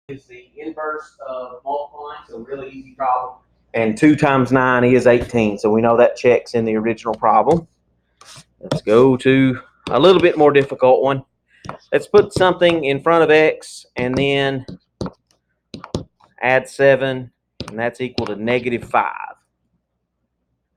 is the inverse of multiplying, so really easy problem. And 2 times 9 is 18, so we know that checks in the original problem. Let's go to a little bit more difficult one. Let's put something in front of x and then add 7, and that's equal to -5.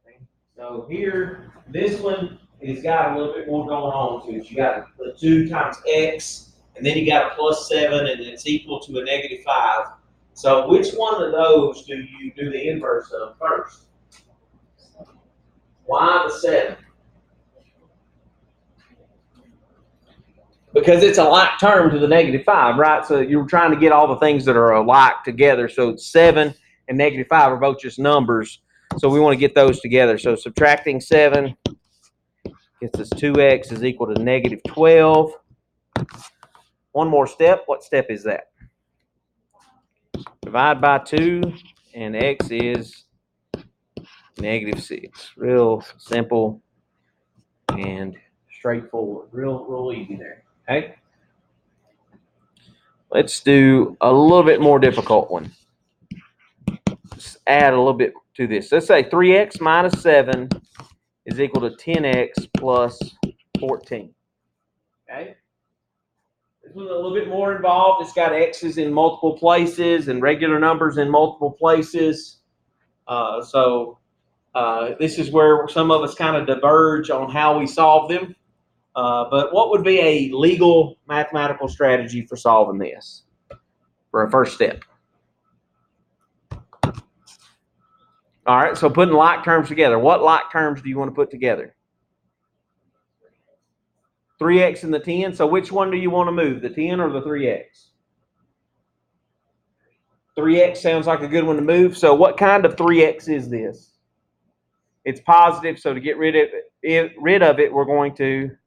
Okay. So here, this one has got a little bit more going on to it. You got the 2 times x, and then you got a plus 7, and it's equal to a -5. So which one of those do you do the inverse of first? Why the 7? Because it's a like term to the -5, right? So you're trying to get all the things that are alike together. So 7 and -5 are both just numbers. So we want to get those together. So subtracting 7 gets us 2x is equal to -12. One more step. What step is that? Divide by 2, and x is -6. Real simple and straightforward. Real easy there. Okay. Let's do a little bit more difficult one. Let's add a little bit to this. Let's say 3x minus 7 is equal to 10x plus 14. Okay. This one's a little bit more involved. It's got x's in multiple places and regular numbers in multiple places. This is where some of us kind of diverge on how we solve them. But what would be a legal mathematical strategy for solving this for a first step? All right, so putting like terms together. What like terms do you want to put together? 3x and the 10. So which one do you want to move, the 10 or the 3x? 3x sounds like a good one to move. So what kind of 3x is this? It's positive, so to get rid of it, we're going to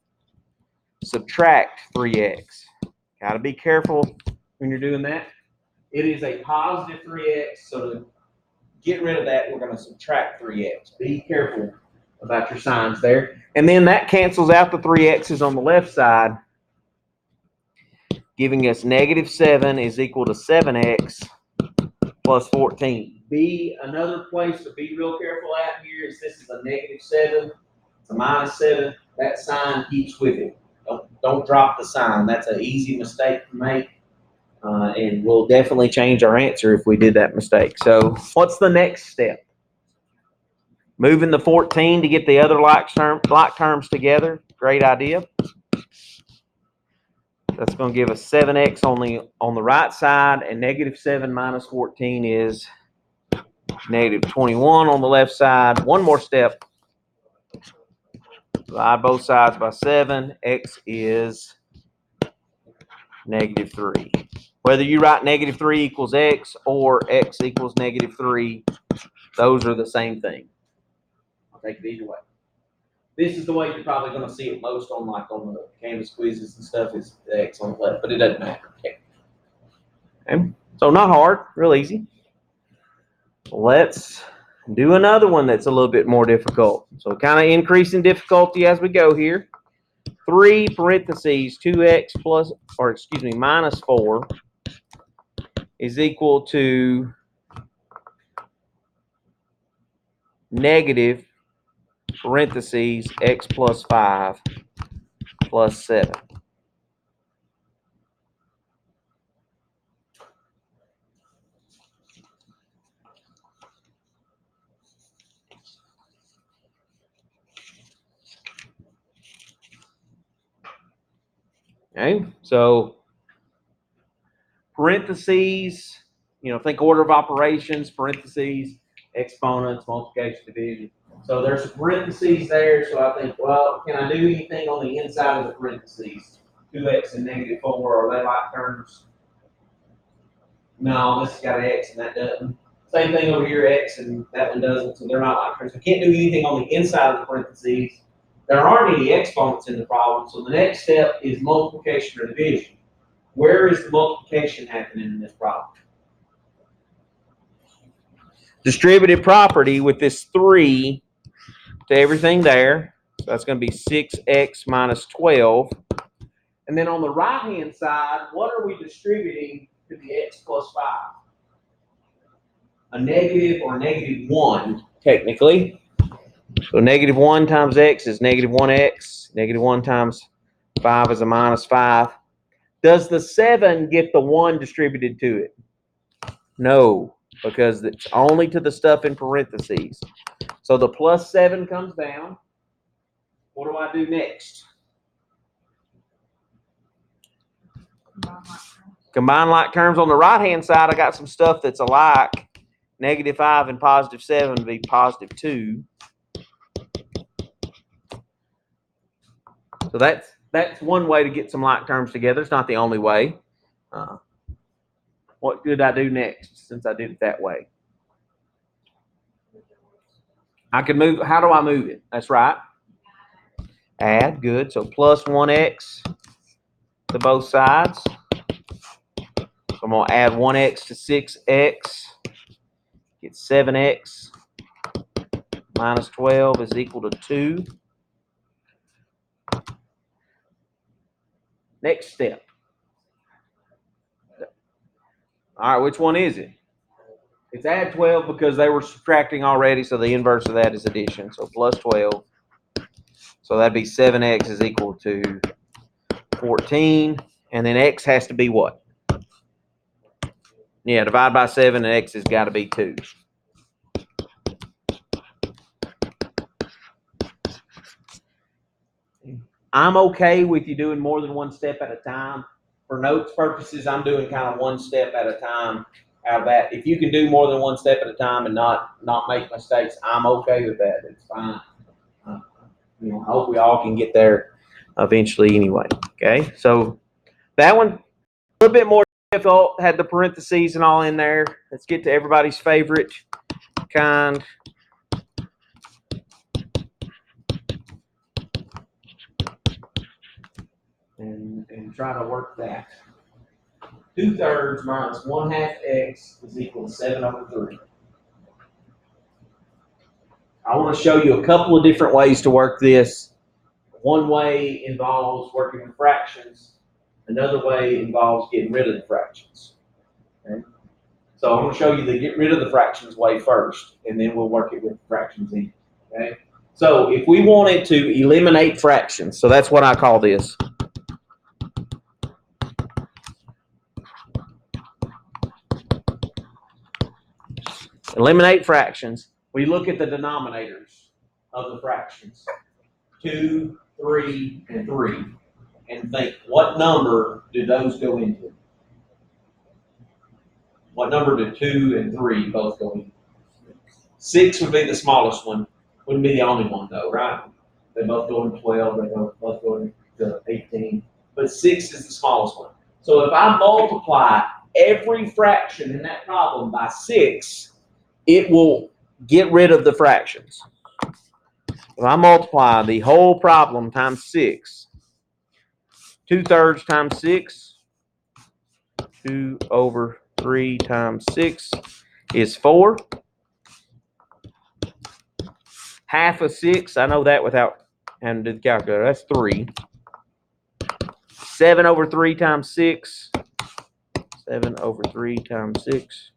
subtract 3x. Got to be careful when you're doing that. It is a positive 3x, so to get rid of that, we're going to subtract 3x. Be careful about your signs there. And then that cancels out the 3x's on the left side, giving us -7 is equal to 7x plus 14. Another place to be real careful at here is this is a -7, it's a -7. That sign keeps with it. Don't drop the sign. That's an easy mistake to make. And we'll definitely change our answer if we did that mistake. So what's the next step? Moving the 14 to get the other like terms together. Great idea. That's going to give us 7x on the right side, and -7 minus 14 is -21 on the left side. One more step. Divide both sides by 7. X is -3. Whether you write -3 equals x or x equals -3, those are the same thing. I'll take it either way. This is the way you're probably going to see it most on the Canvas quizzes and stuff, is the x on the left, but it doesn't matter. Okay. So not hard, real easy. Let's do another one that's a little bit more difficult. So kind of increasing difficulty as we go here. 3 parentheses 2x minus 4 is equal to negative parentheses x plus 5 plus 7. Okay, so parentheses, think order of operations, parentheses, exponents, multiplication, division. So there's parentheses there, so I think, well, can I do anything on the inside of the parentheses? 2x and -4, are they like terms? No, this has got an x and that doesn't. Same thing over here, x and that one doesn't, so they're not like terms. I can't do anything on the inside of the parentheses. There aren't any exponents in the problem, so the next step is multiplication or division. Where is the multiplication happening in this problem? Distributive property with this 3 to everything there. So that's going to be 6x minus 12. And then on the right-hand side, what are we distributing could be x plus 5. A negative or negative 1, technically. So negative 1 times x is negative 1x. Negative 1 times 5 is a minus 5. Does the 7 get the 1 distributed to it? No, because it's only to the stuff in parentheses. So the plus 7 comes down. What do I do next? Combine like terms. On the right-hand side, I got some stuff that's alike. Negative 5 and positive 7 would be positive 2. So that's one way to get some like terms together. It's not the only way. What did I do next since I did it that way? I can move. How do I move it? That's right. Add. Good. So plus 1x to both sides. So I'm going to add 1x to 6x. Get 7x minus 12 is equal to 2. Next step. All right, which one is it? It's add 12 because they were subtracting already, so the inverse of that is addition. So plus 12. So that'd be 7x is equal to 14. And then x has to be what? Yeah, divide by 7 and x has got to be 2. I'm okay with you doing more than one step at a time. For notes purposes, I'm doing kind of one step at a time out of that. If you can do more than one step at a time and not make mistakes, I'm okay with that. It's fine. I hope we all can get there eventually anyway. Okay, so that one, a little bit more difficult, had the parentheses and all in there. Let's get to everybody's favorite kind. And try to work that. 2/3 minus 1/2 x is equal to 7/3. I want to show you a couple of different ways to work this. One way involves working with fractions. Another way involves getting rid of the fractions. Okay? So I'm going to show you the get rid of the fractions way first, and then we'll work it with fractions in. Okay? So if we wanted to eliminate fractions, so that's what I call this. Eliminate fractions. We look at the denominators of the fractions. 2, 3, and 3. And think, what number do those go into? What number do 2 and 3 both go into? 6 would be the smallest one. Wouldn't be the only one though, right? They both go into 12, they both go into 18. But 6 is the smallest one. So if I multiply every fraction in that problem by 6, it will get rid of the fractions. If I multiply the whole problem times 6, 2/3 times 6, 2/3 times 6 is 4. Half of 6, I know that without having to do the calculator, that's 3. 7/3 times 6, 7/3 times 6,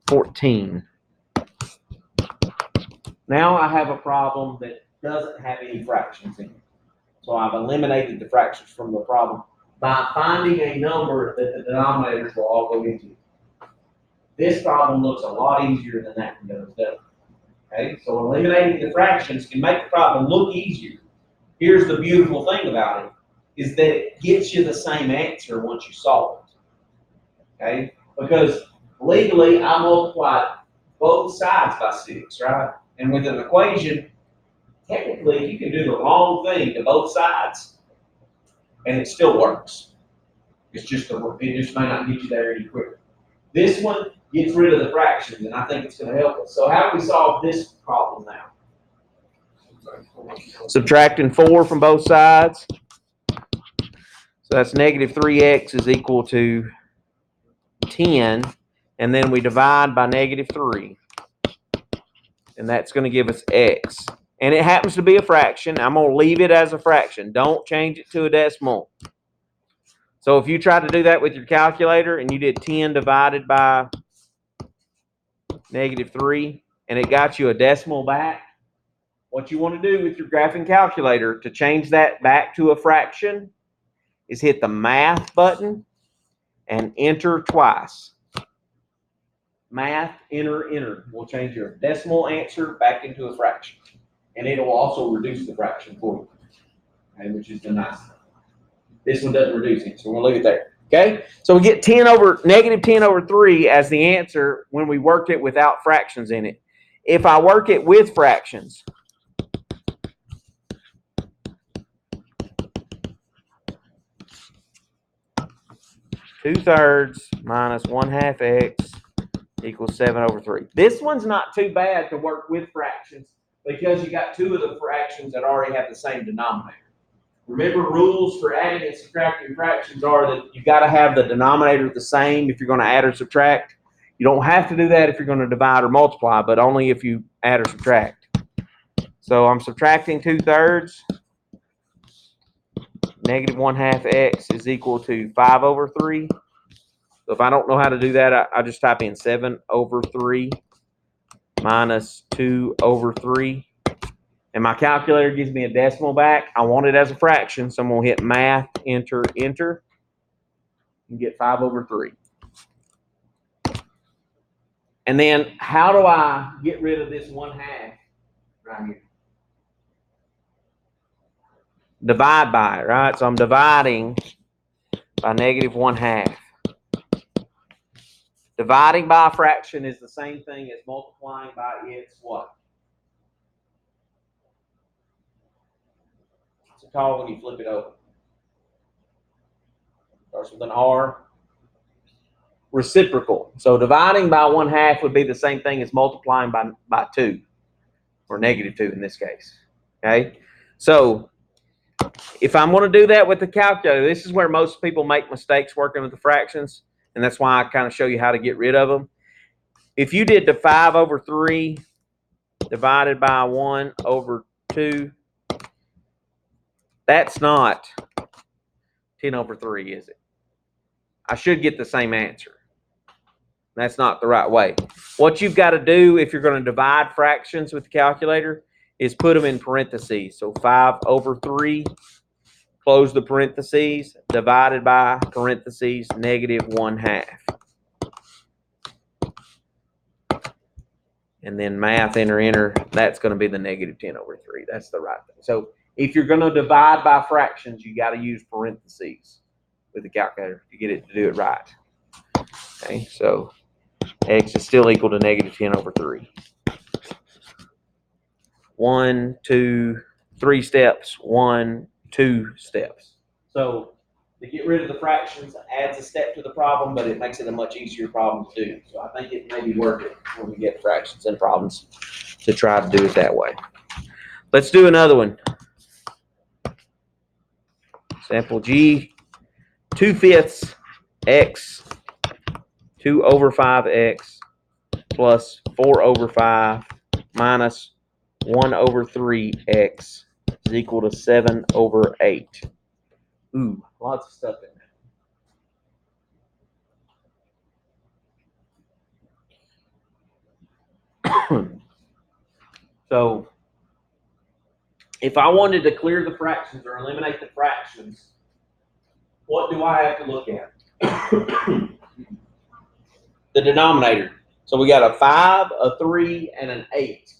14. Now I have a problem that doesn't have any fractions in it. So I've eliminated the fractions from the problem by finding a number that the denominators will all go into. This problem looks a lot easier than that one does, doesn't it? Okay, so eliminating the fractions can make the problem look easier. Here's the beautiful thing about it, is that it gets you the same answer once you solve it. Okay, because legally I multiplied both sides by 6, right? And with an equation, technically you can do the wrong thing to both sides and it still works. It just may not get you there any quicker. This one gets rid of the fractions, and I think it's going to help us. So how do we solve this problem now? Subtracting 4 from both sides. So that's negative 3x is equal to 10. And then we divide by negative 3. And that's going to give us x. And it happens to be a fraction. I'm going to leave it as a fraction. Don't change it to a decimal. So So if you tried to do that with your calculator and you did 10 divided by -3 and it got you a decimal back, what you want to do with your graphing calculator to change that back to a fraction is hit the math button and enter twice. Math, enter, enter. Will change your decimal answer back into a fraction. And it will also reduce the fraction for you, okay, which is the nice thing. This one doesn't reduce it, so we'll leave it there. Okay, so we get -10/3 as the answer when we worked it without fractions in it. If I work it with fractions, (2/3 minus 1/2 x equals 7/3. This one's not too bad to work with fractions because you got two of the fractions that already have the same denominator. Remember, rules for adding and subtracting fractions are that you got to have the denominator the same if you're going to add or subtract. You don't have to do that if you're going to divide or multiply, but only if you add or subtract. So I'm subtracting 2/3. (1/2 x is equal to 5/3. So if I don't know how to do that, I just type in 7/3 minus 2/3. And my calculator gives me a decimal back. I want it as a fraction, so I'm going to hit math, enter, enter, and get 5/3. And then how do I get rid of this 1/2 right here? Divide by it, right? So I'm dividing by (1/2). Dividing by a fraction is the same thing as multiplying by its what? What's it called when you flip it over? Starts with an R. Reciprocal. So dividing by 1/2 would be the same thing as multiplying by 2, or -2 in this case. Okay? So if I'm going to do that with the calculator, this is where most people make mistakes working with the fractions, and that's why I kind of show you how to get rid of them. If you did the 5/3 divided by 1/2, that's not 10/3, is it? I should get the same answer. That's not the right way. What you've got to do if you're going to divide fractions with the calculator is put them in parentheses. So 5/3, close the parentheses, divided by parentheses (1/2). And then math, enter, enter, that's going to be the (10/3). That's the right thing. So if you're going to divide by fractions, you got to use parentheses with the calculator to get it to do it right. Okay, so x is still equal to (10/3). 1, 2, 3 steps. 1, 2 steps. So to get rid of the fractions adds a step to the problem, but it makes it a much easier problem to do. So I think it may be worth it when we get fractions and problems to try to do it that way. Let's do another one. Example G, 2/5 x 2/5x plus 4/5 minus 1/3x is equal to 7/8. Ooh, lots of stuff in there. So if I wanted to clear the fractions or eliminate the fractions, what do I have to look at? The denominator. So we got a 5, a 3, and an 8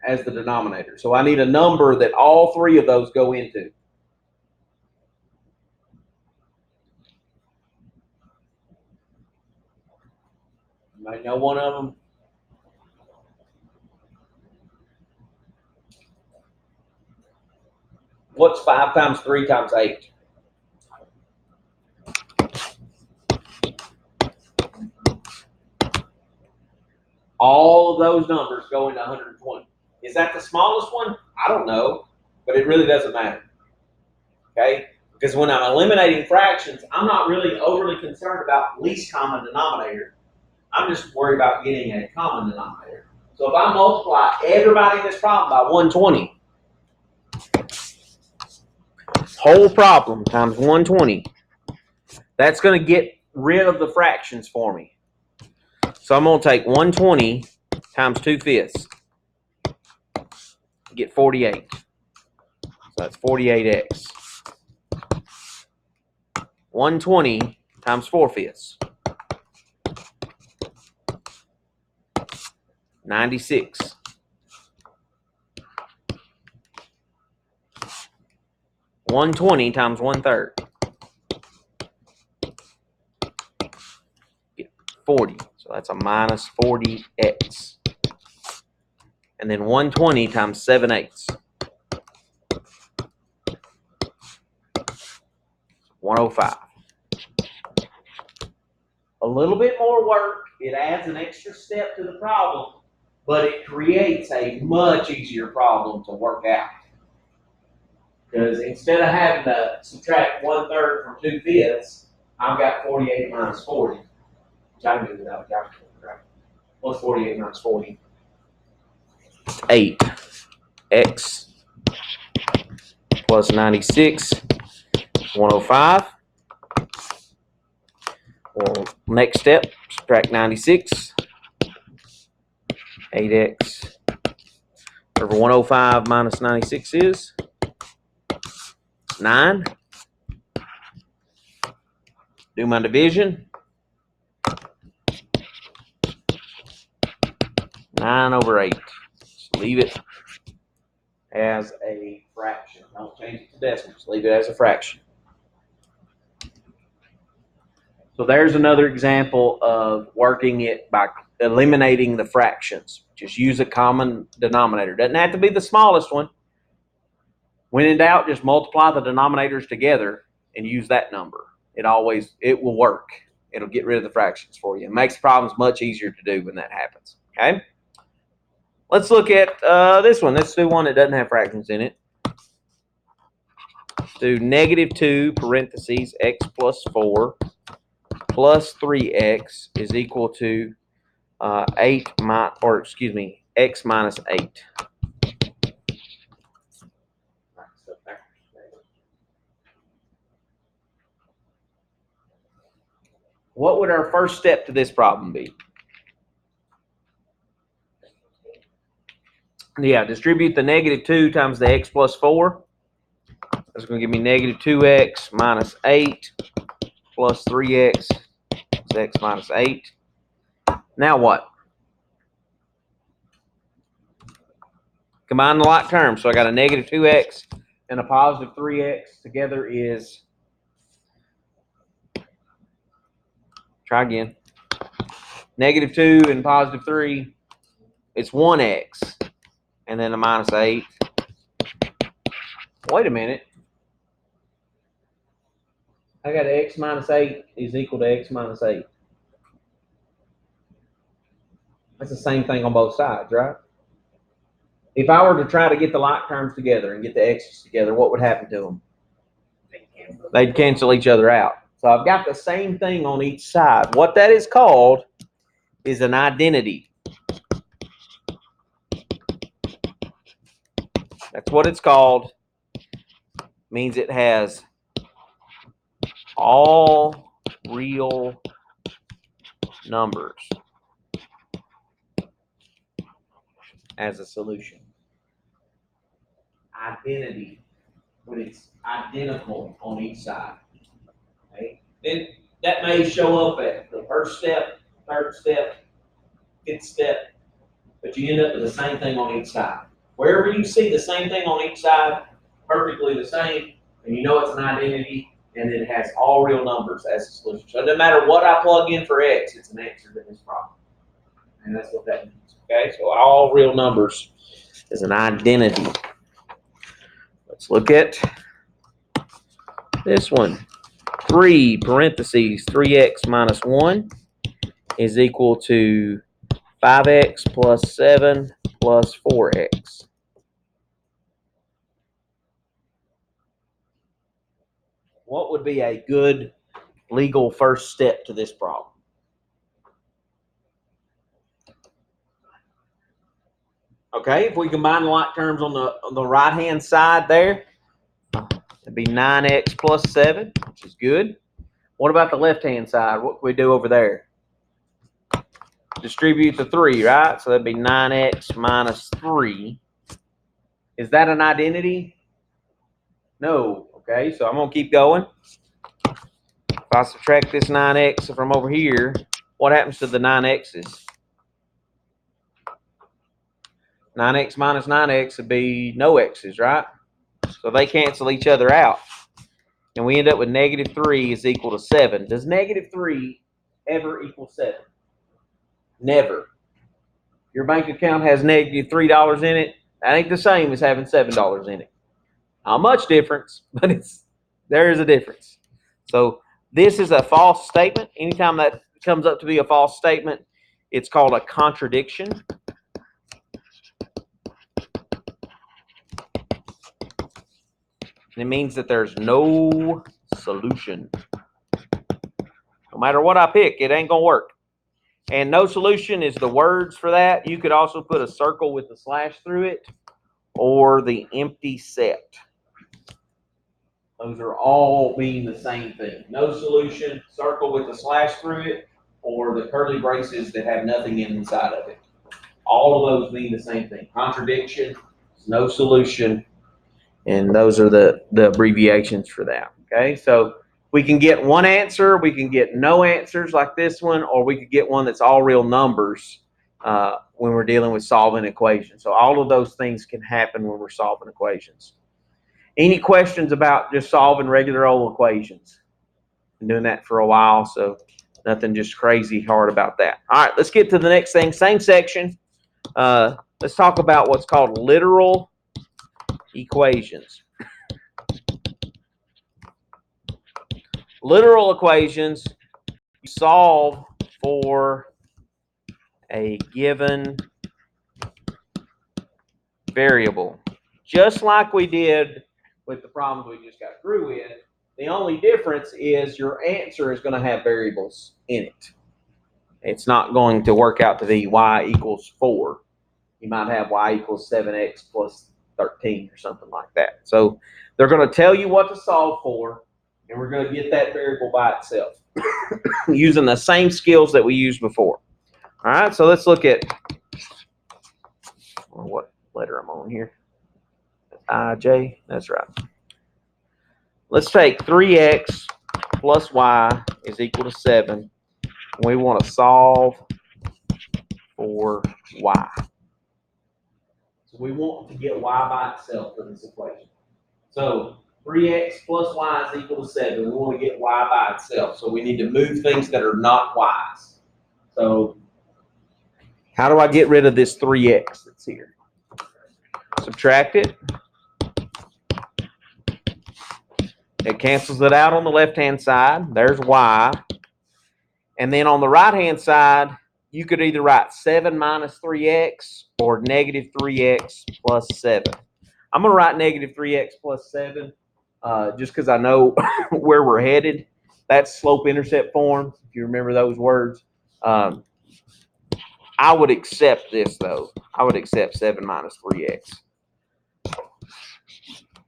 as the denominator. So I need a number that all three of those go into. You might know one of them. What's 5 times 3 times 8? All of those numbers go into 120. Is that the smallest one? I don't know, but it really doesn't matter. Okay? Because when I'm eliminating fractions, I'm not really overly concerned about least common denominator. I'm just worried about getting a common denominator. So if I multiply everybody in this problem by 120, whole problem times 120, That's going to get rid of the fractions for me. So I'm going to take 120 times 2/5. Get 48. So that's 48x. 120 times 4/5. 96. 120 times 1/3. Get 40. So that's a minus 40x. And then 120 times 7/8. 105. A little bit more work. It adds an extra step to the problem, but it creates a much easier problem to work out. Because instead of having to subtract 1/3 from 2/5, I've got 48 minus 40. Which I can do without a calculator, right? What's 48 minus 40? 8. X plus 96, 105. Well, next step, subtract 96. 8x over 105 minus 96 is 9. Do my division. 9 over 8. Just leave it as a fraction. Don't change it to decimals. Leave it as a fraction. So there's another example of working it by eliminating the fractions. Just use a common denominator. Doesn't have to be the smallest one. When in doubt, just multiply the denominators together and use that number. It will work. It'll get rid of the fractions for you. It makes problems much easier to do when that happens. Okay? Let's look at this one. Let's do one that doesn't have fractions in it. Do -2 parentheses x plus 4 plus 3x is equal to x minus 8. What would our first step to this problem be? Yeah, distribute the -2 times the x plus 4. That's going to give me -2x minus 8 plus 3x is x minus 8. Now what? Combine the like terms. So I got a -2x and a positive 3x. Together is, try again, -2 and positive 3. It's 1x. And then a minus 8. Wait a minute. I got x minus 8 is equal to x minus 8. That's the same thing on both sides, right? If I were to try to get the like terms together and get the x's together, what would happen to them? They'd cancel each other out. So I've got the same thing on each side. What that is called is an identity. That's what it's called. Means it has all real numbers as a solution. Identity, when it's identical on each side. Okay? And that may show up at the first step, third step, fifth step, but you end up with the same thing on each side. Wherever you see the same thing on each side, perfectly the same, and you know it's an identity, and it has all real numbers as a solution. So it doesn't matter what I plug in for x, it's an answer to this problem. And that's what that means. Okay, so all real numbers is an identity. Let's look at this one. 3 parentheses 3x minus 1 is equal to 5x plus 7 plus 4x. What would be a good legal first step to this problem? Okay, if we combine the like terms on the right-hand side there, it'd be 9x plus 7, which is good. What about the left-hand side? What can we do over there? Distribute the 3, right? So that'd be 9x minus 3. Is that an identity? No. Okay, so I'm going to keep going. If I subtract this 9x from over here, what happens to the 9x's? 9x minus 9x would be no x's, right? So they cancel each other out. And we end up with negative 3 is equal to 7. Does negative 3 ever equal 7? Never. Your bank account has negative $3 in it. That ain't the same as having $7 in it. Not much difference, but there is a difference. So this is a false statement. Anytime that comes up to be a false statement, it's called a contradiction. And it means that there's no solution. No matter what I pick, it ain't going to work. And no solution is the words for that. You could also put a circle with a slash through it or the empty set. Those are all mean the same thing. No solution, circle with a slash through it, or the curly braces that have nothing inside of it. All of those mean the same thing. Contradiction, no solution, and those are the abbreviations for that. Okay, so we can get one answer, we can get no answers like this one, or we could get one that's all real numbers when we're dealing with solving equations. So all of those things can happen when we're solving equations. Any questions about just solving regular old equations? Been doing that for a while, so nothing just crazy hard about that. All right, let's get to the next thing. Same section. Let's talk about what's called literal equations. Literal equations, you solve for a given variable, just like we did with the problems we just got through with. The only difference is your answer is going to have variables in it. It's not going to work out to be y equals 4. You might have y equals 7x plus 13 or something like that. So they're going to tell you what to solve for, and we're going to get that variable by itself using the same skills that we used before. All right, so let's look at what letter I'm on here. I-J, that's right. Let's take 3x plus y is equal to 7. We want to solve for y. So we want to get y by itself for this equation. So 3x plus y is equal to 7. We want to get y by itself. So we need to move things that are not y's. So how do I get rid of this 3x that's here? Subtract it. It cancels it out on the left-hand side. There's y. And then on the right-hand side, you could either write 7 minus 3x or negative 3x plus 7. I'm going to write negative 3x plus 7 just because I know where we're headed. That's slope-intercept form, if you remember those words. I would accept this, though. I would accept 7 minus 3x.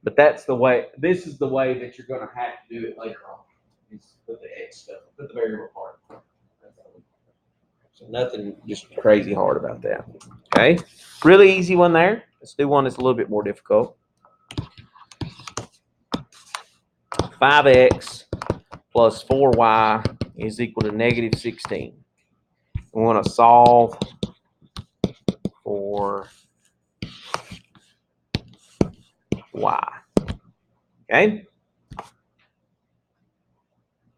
But that's the way, this is the way that you're going to have to do it later on. Is put the x stuff, put the variable part. So nothing just crazy hard about that. Okay, really easy one there. Let's do one that's a little bit more difficult. 5x plus 4y is equal to negative 16. We want to solve for y. Okay? I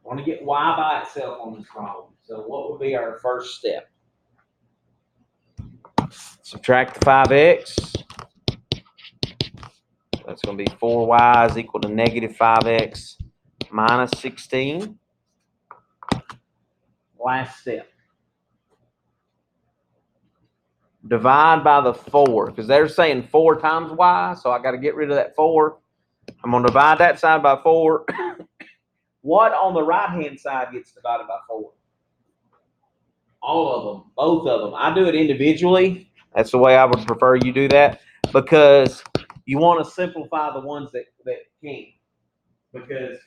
want to get y by itself on this problem. So what would be our first step? Subtract the 5x. That's going to be 4y is equal to negative 5x minus 16. Last step. Divide by the 4, because they're saying 4 times y, so I got to get rid of that 4. I'm going to divide that side by 4. What on the right-hand side gets divided by 4? All of them, both of them. I do it individually. That's the way I would prefer you do that, because you want to simplify the ones that can. Because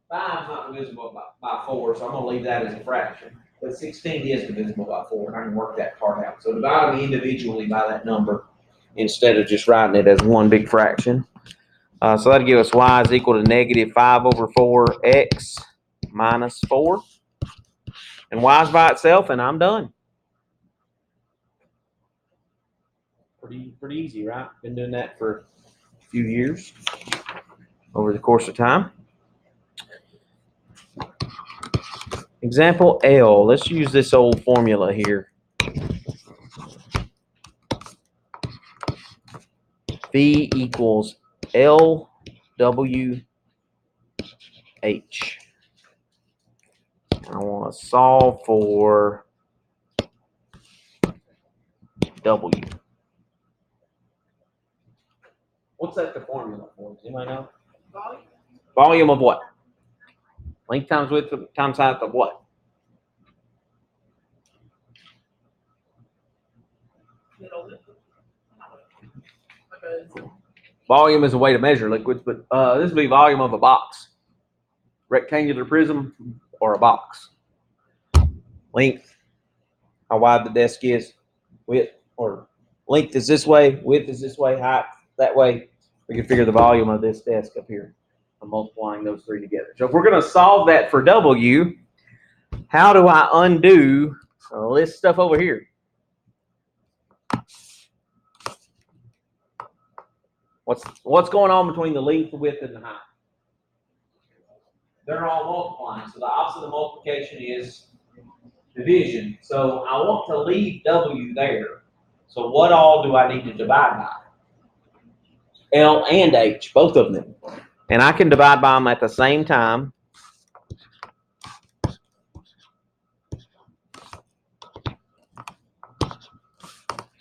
5 is not divisible by 4, so I'm going to leave that as a fraction. But 16 is divisible by 4, and I can work that part out. So divide them individually by that number instead of just writing it as one big fraction. So that'll give us y is equal to negative 5 over 4x minus 4. And y is by itself, and I'm done. Pretty easy, right? Been doing that for a few years over the course of time. Example L. Let's use this old formula here. V equals L W H. I want to solve for W. What's that the formula for? Does anybody know? Volume. Volume of what? Length times width times height of what? Volume is a way to measure liquids, but this would be volume of a box. Rectangular prism or a box. Length, how wide the desk is. Width, or length is this way, width is this way, height that way. We can figure the volume of this desk up here. I'm multiplying those three together. So if we're going to solve that for W, how do I undo all this stuff over here? What's going on between the length, the width, and the height? They're all multiplying. So the opposite of multiplication is division. So I want to leave W there. So what all do I need to divide by? L and H, both of them. And I can divide by them at the same time.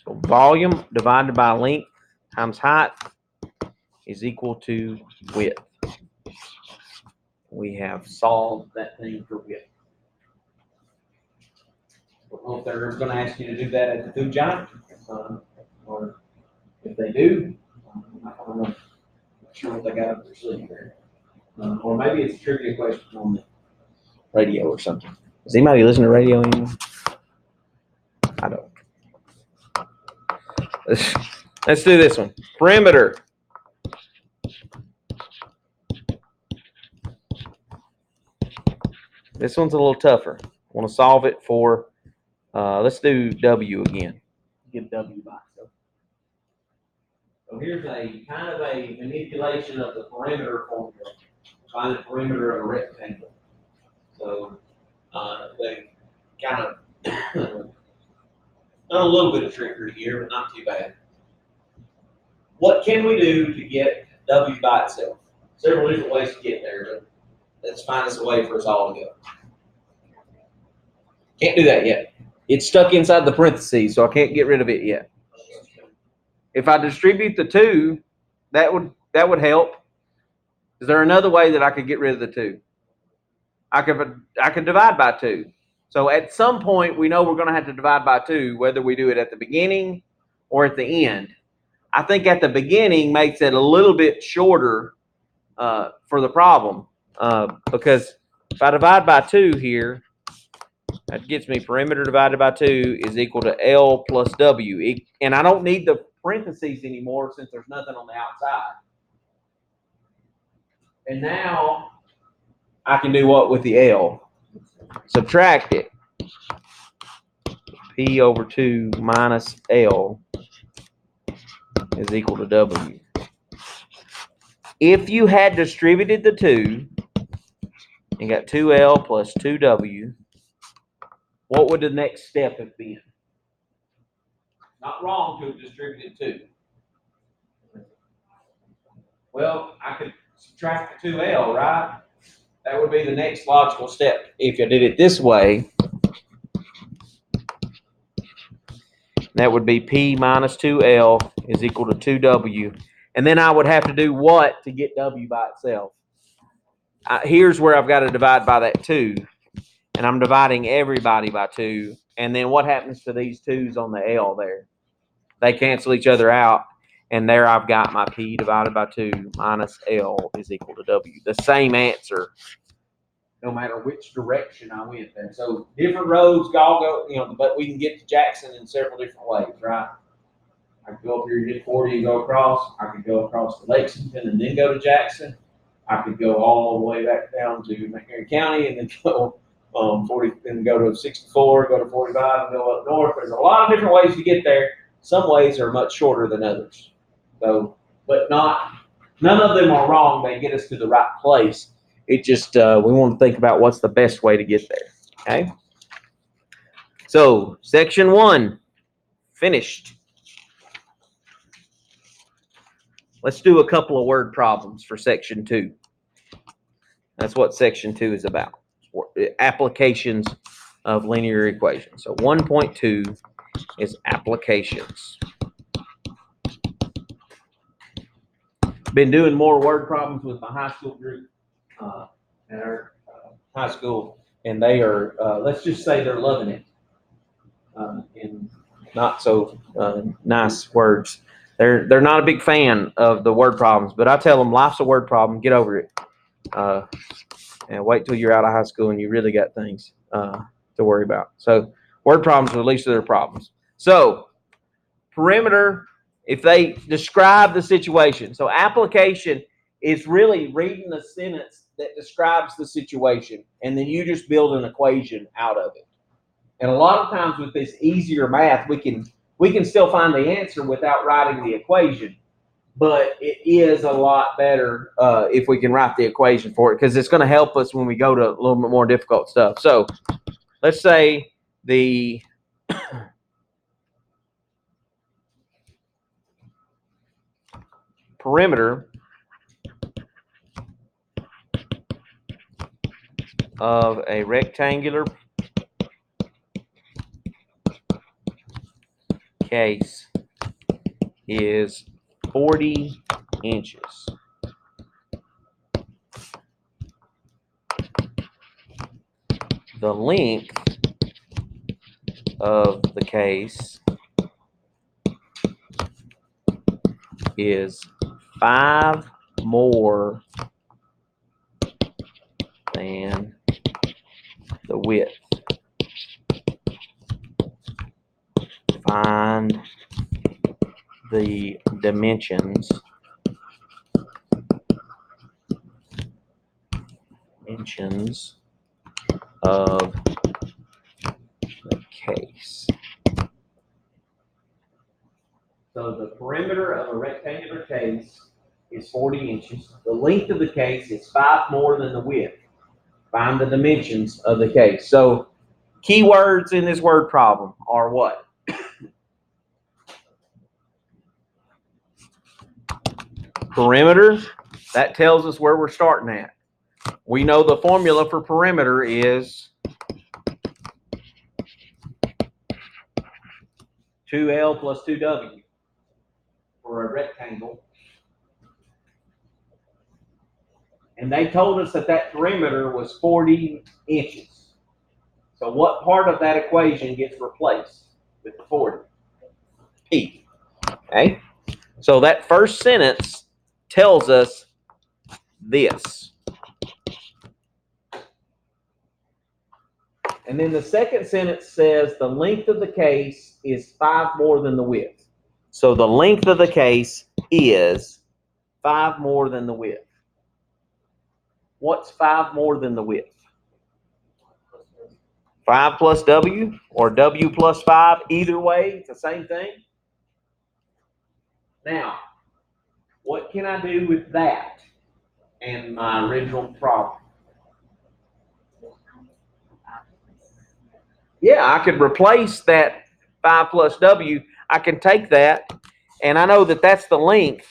So volume divided by length times height is equal to width. We have solved that thing for width. I don't know if they're going to ask you to do that at the food giant, or if they do, I don't know. I'm not sure what they got up their sleeve there. Or maybe it's a trivia question on the radio or something. Does anybody listen to radio anymore? I don't. Let's do this one. Perimeter. This one's a little tougher. I want to solve it for, let's do W again. Give W by itself. So here's a kind of a manipulation of the perimeter formula. Find the perimeter of a rectangle. So they kind of done a little bit of trickery here, but not too bad. What can we do to get W by itself? Several different ways to get there, but let's find us a way for us all to go. Can't do that yet. It's stuck inside the parentheses, so I can't get rid of it yet. If I distribute the 2, that would help. Is there another way that I could get rid of the 2? I could divide by 2. So at some point, we know we're going to have to divide by 2, whether we do it at the beginning or at the end. I think at the beginning makes it a little bit shorter for the problem, because if I divide by 2 here, that gets me perimeter divided by 2 is equal to L plus W. And I don't need the parentheses anymore since there's nothing on the outside. And now I can do what with the L? Subtract it. P over 2 minus L is equal to W. If you had distributed the 2 and got 2L plus 2W, what would the next step have been? Not wrong to have distributed 2. Well, I could subtract the 2L, right? That would be the next logical step. If you did it this way, that would be P minus 2L is equal to 2W. And then I would have to do what to get W by itself? Here's where I've got to divide by that 2. And I'm dividing everybody by 2. And then what happens to these 2's on the L there? They cancel each other out. And there I've got my P divided by 2 minus L is equal to W. The same answer no matter which direction I went there. So different roads all go, but we can get to Jackson in several different ways, right? I could go up here to hit 40 and go across. I could go across to Lexington and then go to Jackson. I could go all the way back down to McHenry County and then go 40 and go to 64, go to 45 and go up north. There's a lot of different ways to get there. Some ways are much shorter than others. So, but none of them are wrong. They get us to the right place. It just, we want to think about what's the best way to get there. Okay. So section 1, finished. Let's do a couple of word problems for section 2. That's what section 2 is about. Applications of linear equations. So 1.2 is applications. Been doing more word problems with my high school group at our high school, and they are, let's just say they're loving it in not so nice words. They're not a big fan of the word problems, but I tell them life's a word problem. Get over it. And wait till you're out of high school and you really got things to worry about. So word problems are at least they're problems. So perimeter, if they describe the situation. So application is really reading a sentence that describes the situation, and then you just build an equation out of it. And a lot of times with this easier math, we can still find the answer without writing the equation. But it is a lot better if we can write the equation for it, because it's going to help us when we go to a little bit more difficult stuff. So let's say the perimeter of a rectangular case is 40 inches. The length of the case is 5 more than the width. Find the dimensions of the case. So the perimeter of a rectangular case is 40 inches. The length of the case is 5 more than the width. Find the dimensions of the case. So keywords in this word problem are what? Perimeter, that tells us where we're starting at. We know the formula for perimeter is 2L plus 2W for a rectangle. And they told us that perimeter was 40 inches. So what part of that equation gets replaced with the 40? P. Okay? So that first sentence tells us this. And then the second sentence says the length of the case is 5 more than the width. So the length of the case is 5 more than the width. What's 5 more than the width? 5 plus W or W plus 5. Either way, it's the same thing. Now, what can I do with that and my original problem? Yeah, I could replace that 5 plus W. I can take that, and I know that that's the length.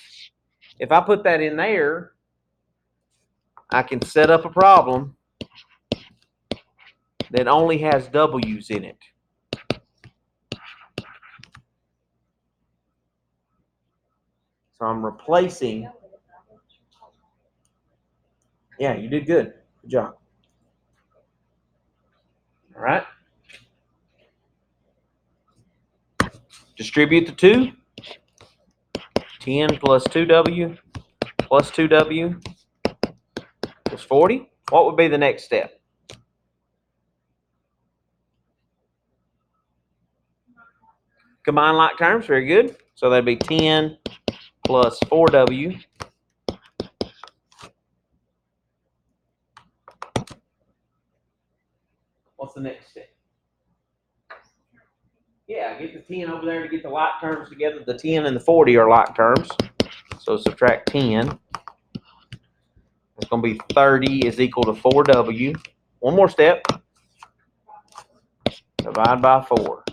If I put that in there, I can set up a problem that only has W's in it. So I'm replacing. Yeah, you did good. Good job. All right. Distribute the 2. 10 plus 2W plus 2W is 40. What would be the next step? Combine like terms, very good. So that'd be 10 plus 4W. What's the next step? Yeah, get the 10 over there to get the like terms together. The 10 and the 40 are like terms. So subtract 10. It's going to be 30 is equal to 4W. One more step. Divide by 4.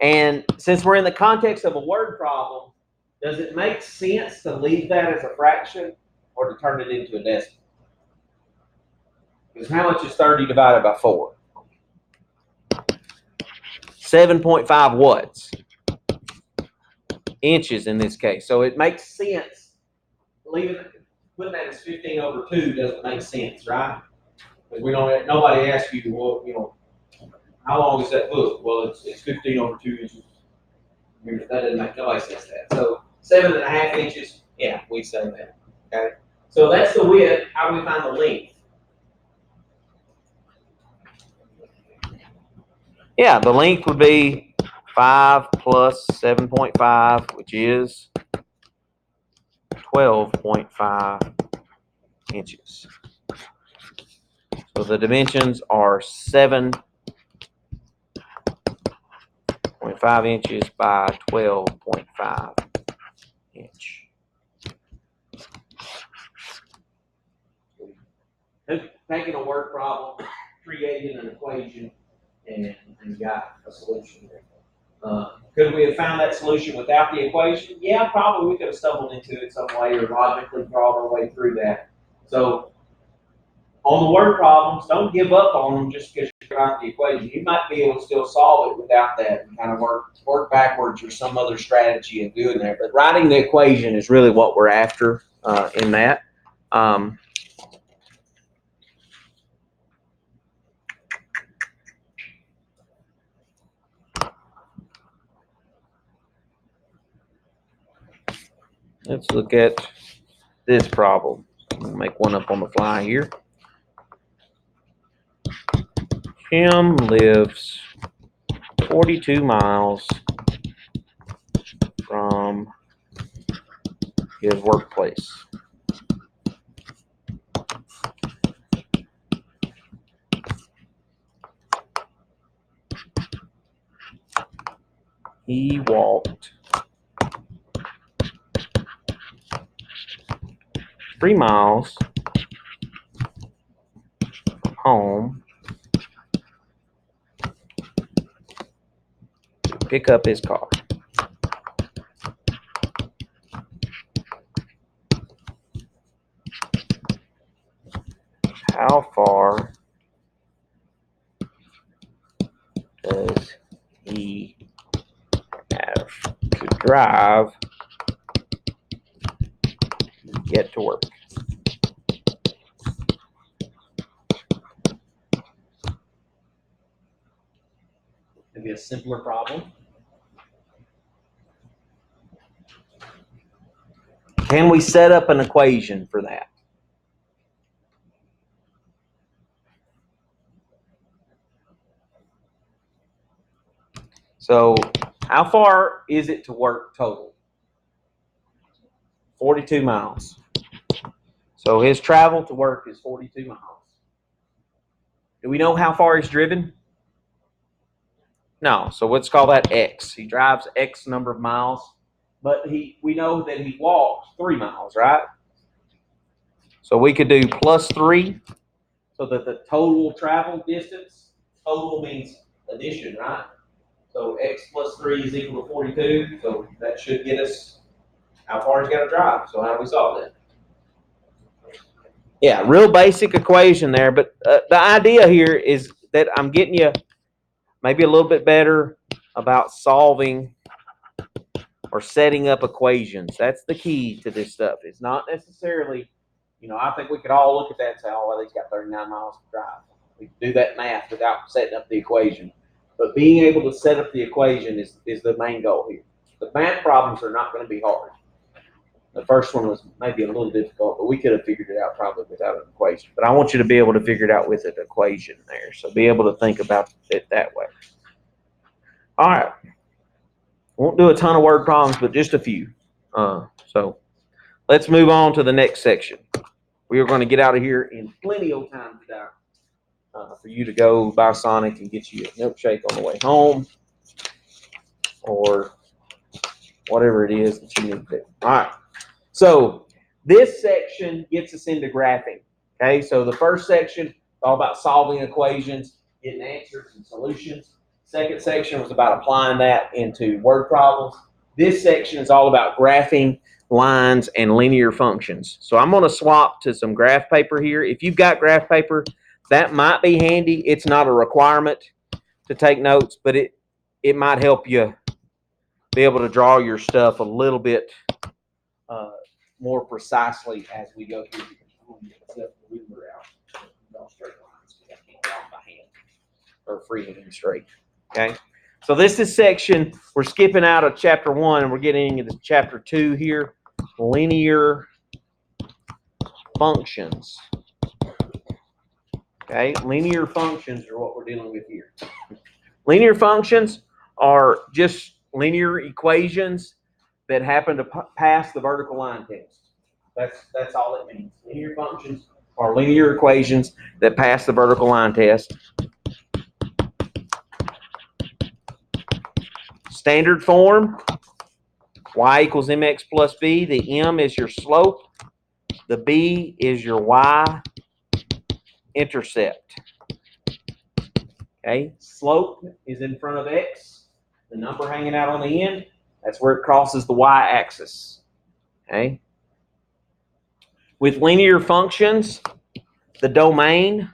And since we're in the context of a word problem, does it make sense to leave that as a fraction or to turn it into a decimal? Because how much is 30 divided by 4? 7.5 watts. Inches in this case. So it makes sense. Putting that as 15 over 2 doesn't make sense, right? Because we don't. Nobody asks you, well, you know, how long is that book? Well, it's 15 over 2 inches. That doesn't make nobody says that. So 7.5 inches. Yeah, we say that. Okay. So that's the width. How do we find the length? Yeah, the length would be 5 plus 7.5, which is 12.5 inches. So the dimensions are 7.5 inches by 12.5 inch. Taking a word problem, creating an equation, and got a solution there. Could we have found that solution without the equation? Yeah, probably we could have stumbled into it some way or logically brought our way through that. So on the word problems, don't give up on them just because you got the equation. You might be able to still solve it without that and kind of work backwards or some other strategy of doing that. But writing the equation is really what we're after in that. Let's look at this problem. I'm going to make one up on the fly here. Tim lives 42 miles from his workplace. He walked 3 miles from home to pick up his car. How far does he have to drive to get to work? Maybe a simpler problem. Can we set up an equation for that? So how far is it to work total? 42 miles. So his travel to work is 42 miles. Do we know how far he's driven? No. So let's call that X. He drives X number of miles, but we know that he walks 3 miles, right? So we could do plus 3 so that the total travel distance, total means addition, right? So X plus 3 is equal to 42. So that should get us how far he's got to drive. So how do we solve that? Yeah, real basic equation there. But the idea here is that I'm getting you maybe a little bit better about solving or setting up equations. That's the key to this stuff. It's not necessarily, I think we could all look at that and say, oh, well, he's got 39 miles to drive. We can do that math without setting up the equation. But being able to set up the equation is the main goal here. The math problems are not going to be hard. The first one was maybe a little difficult, but we could have figured it out probably without an equation. But I want you to be able to figure it out with an equation there. So be able to think about it that way. All right. Won't do a ton of word problems, but just a few. So let's move on to the next section. We are going to get out of here in plenty of time today for you to go buy Sonic and get you a milkshake on the way home or whatever it is that you need to do. All right. So this section gets us into graphing. Okay. So the first section is all about solving equations, getting answers and solutions. Second section was about applying that into word problems. This section is all about graphing lines and linear functions. So I'm going to swap to some graph paper here. If you've got graph paper, that might be handy. It's not a requirement to take notes, but it might help you be able to draw your stuff a little bit more precisely as we go through the ruler out. Draw straight lines. I can't draw by hand or freehand straight. Okay. So this is section, we're skipping out of chapter 1 and we're getting into chapter 2 here, linear functions. Okay, linear functions are what we're dealing with here. Linear functions are just linear equations that happen to pass the vertical line test. That's all it means. Linear functions are linear equations that pass the vertical line test. Standard form, y equals mx plus b. The m is your slope. The b is your y-intercept. Okay, slope is in front of x. The number hanging out on the end, that's where it crosses the y-axis. Okay. With linear functions, the domain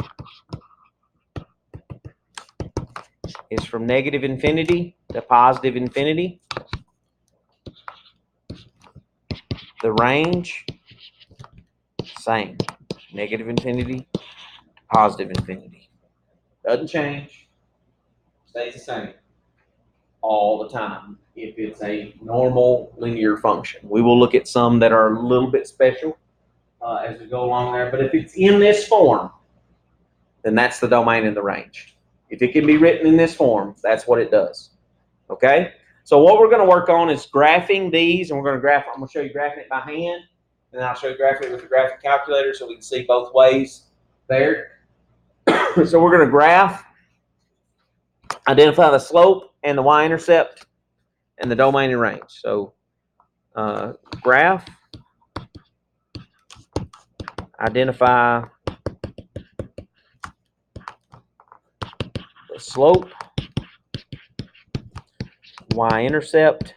is from negative infinity to positive infinity. The range, same. Negative infinity to positive infinity. Doesn't change. Stays the same all the time if it's a normal linear function. We will look at some that are a little bit special as we go along there. But if it's in this form, then that's the domain and the range. If it can be written in this form, that's what it does. Okay? So what we're going to work on is graphing these, and we're going to graph. I'm going to show you graphing it by hand, and then I'll show you graphing it with the graphic calculator so we can see both ways there. So we're going to graph, identify the slope and the y-intercept, and the domain and range. So graph, identify the slope, y-intercept,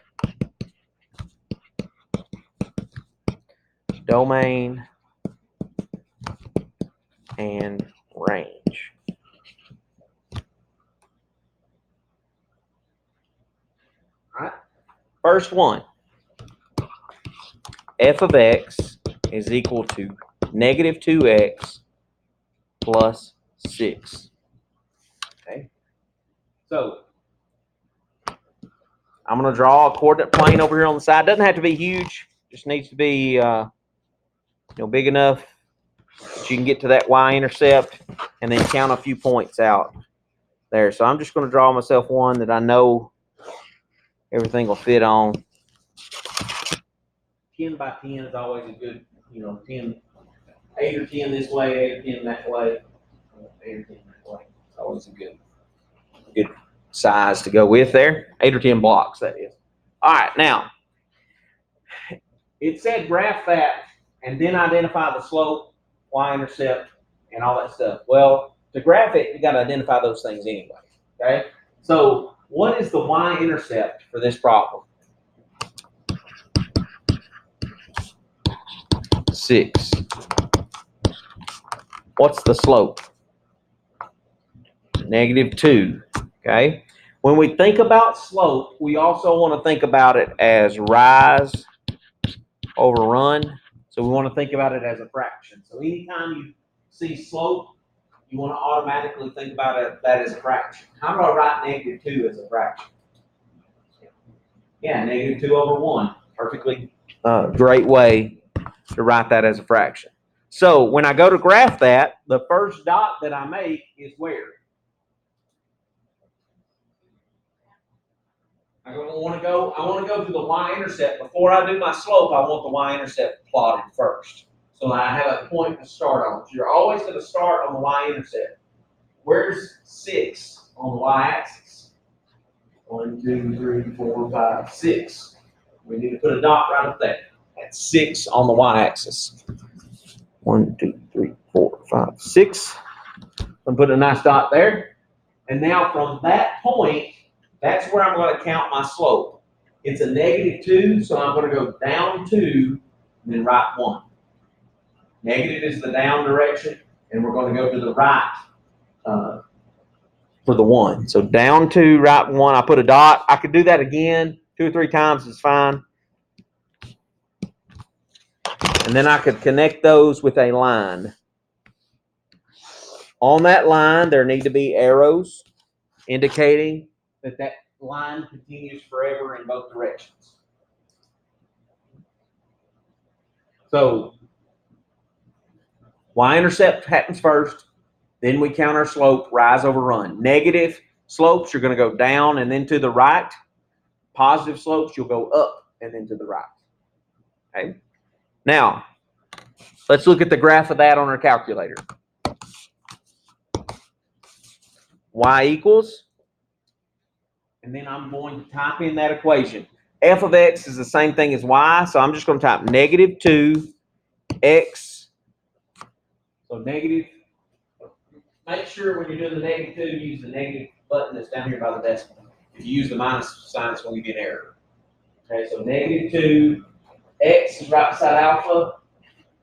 domain, and range. All right. First one, f of x is equal to negative 2x plus 6. Okay. So I'm going to draw a coordinate plane over here on the side. Doesn't have to be huge. Just needs to be big enough that you can get to that y-intercept and then count a few points out there. So I'm just going to draw myself one that I know everything will fit on. 10 by 10 is always a good, 10, 8 or 10 this way, 8 or 10 that way, 8 or 10 that way. It's always a good size to go with there. 8 or 10 blocks, that is. All right, now, it said graph that and then identify the slope, y-intercept, and all that stuff. Well, to graph it, you got to identify those things anyway, okay? So what is the y-intercept for this problem? 6. What's the slope? Negative 2, okay? When we think about slope, we also want to think about it as rise over run. So we want to think about it as a fraction. So anytime you see slope, you want to automatically think about that as a fraction. How do I write negative 2 as a fraction? Yeah, negative 2 over 1. Perfectly great way to write that as a fraction. So when I go to graph that, the first dot that I make is where? I want to go to the y-intercept. Before I do my slope, I want the y-intercept plotted first. So I have a point to start on. So you're always going to start on the y-intercept. Where's 6 on the y-axis? 1, 2, 3, 4, 5, 6. We need to put a dot right up there. That's 6 on the y-axis. 1, 2, 3, 4, 5, 6. I'm put a nice dot there. And now from that point, that's where I'm going to count my slope. It's a -2, so I'm going to go down 2 and then right 1. Negative is the down direction, and we're going to go to the right for the 1. So down 2, right 1. I put a dot. I could do that again 2 or 3 times is fine. And then I could connect those with a line. On that line, there need to be arrows indicating that that line continues forever in both directions. So y-intercept happens first, then we count our slope, rise over run. Negative slopes, you're going to go down and then to the right. Positive slopes, you'll go up and then to the right. Okay. Now, let's look at the graph of that on our calculator. Y equals, and then I'm going to type in that equation. F of x is the same thing as y, so I'm just going to type -2 x. So negative, make sure when you're doing the -2, use the negative button that's down here by the decimal. If you use the minus sign, it's going to give you an error. Okay, so -2, x is right beside alpha,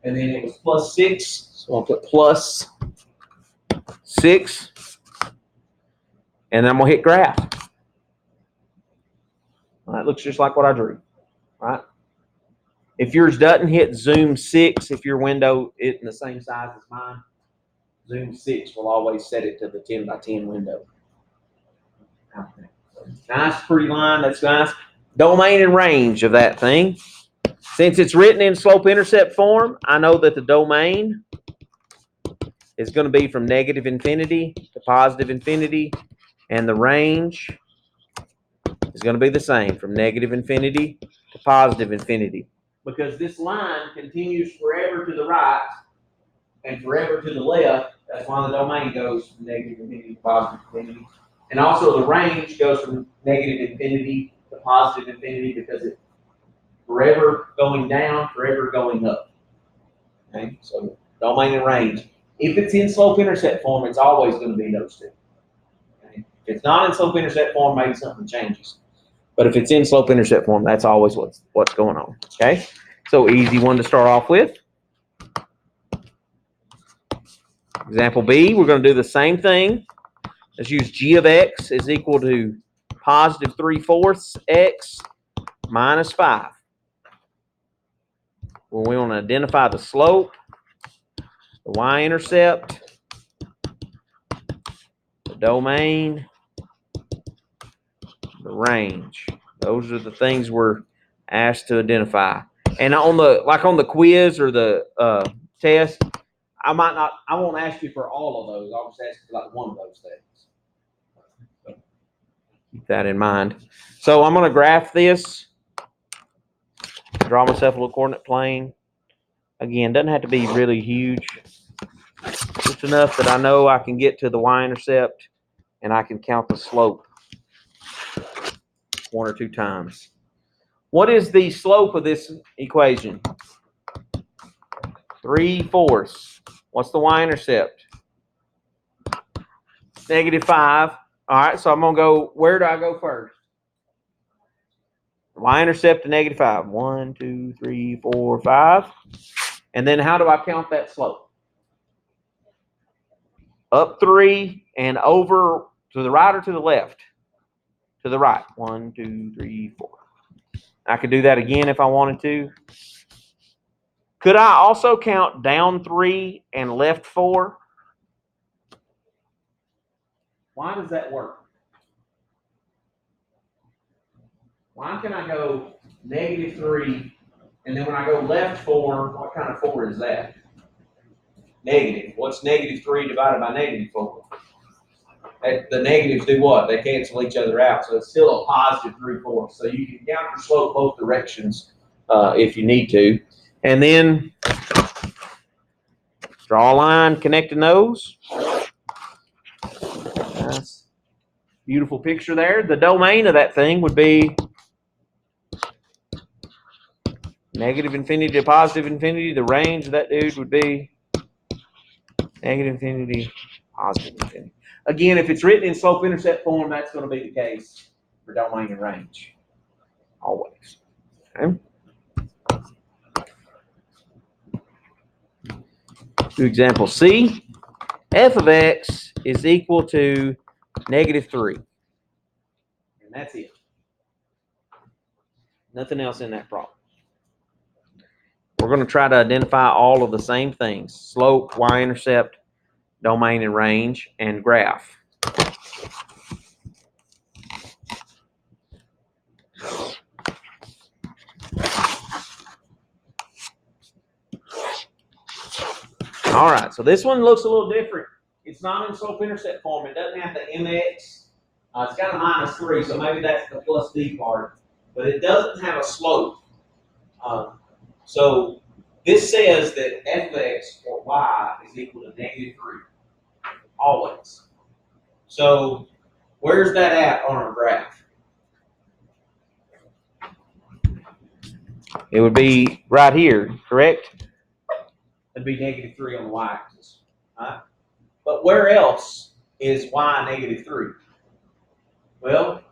and then it was +6, so I'll put +6, and then I'm going to hit graph. All right, looks just like what I drew. All right. If yours doesn't, hit zoom 6. If your window isn't the same size as mine, zoom 6 will always set it to the 10 by 10 window. Okay. So nice, pretty line. That's nice. Domain and range of that thing. Since it's written in slope-intercept form, I know that the domain is going to be from -infinity to +infinity, and the range is going to be the same from -infinity to +infinity. Because this line continues forever to the right and forever to the left. That's why the domain goes from -infinity to +infinity. And also the range goes from -infinity to +infinity because it's forever going down, forever going up. Okay, so domain and range. If it's in slope-intercept form, it's always going to be those two. Okay? If it's not in slope-intercept form, maybe something changes. But if it's in slope-intercept form, that's always what's going on. Okay, so easy one to start off with. Example B, we're going to do the same thing. Let's use g of x is equal to +3/4 x minus 5. Well, we want to identify the slope, the y-intercept, the domain, the range. Those are the things we're asked to identify. And on the quiz or the test, I won't ask you for all of those. I'll just ask you for like one of those things. So keep that in mind. So I'm going to graph this, draw myself a little coordinate plane. Again, doesn't have to be really huge. Just enough that I know I can get to the y-intercept and I can count the slope 1 or 2 times. What is the slope of this equation? 3/4. What's the y-intercept? -5. All right, so I'm going to go, where do I go first? Y-intercept to -5. 1, 2, 3, 4, 5. And then how do I count that slope? Up 3 and over to the right or to the left? To the right. 1, 2, 3, 4. I could do that again if I wanted to. Could I also count down 3 and left 4? Why does that work? Why can I go -3 and then when I go left 4, what kind of 4 is that? Negative. What's -3 divided by -4? the negatives do what? They cancel each other out. So it's still a positive 3/4. So you can count your slope both directions if you need to. And then draw a line connecting those. Nice. Beautiful picture there. The domain of that thing would be negative infinity to positive infinity. The range of that dude would be negative infinity, positive infinity. Again, if it's written in slope-intercept form, that's going to be the case for domain and range. Always. Okay. To example C, f of x is equal to -3. And that's it. Nothing else in that problem. We're going to try to identify all of the same things: slope, y-intercept, domain and range, and graph. All right, so this one looks a little different. It's not in slope-intercept form. It doesn't have the mx. It's got a -3, so maybe that's the plus d part. But it doesn't have a slope. So this says that f of x or y is equal to -3, always. So where's that at on our graph? It would be right here, correct? It'd be -3 on the y-axis. Right? But where else is y -3? Well,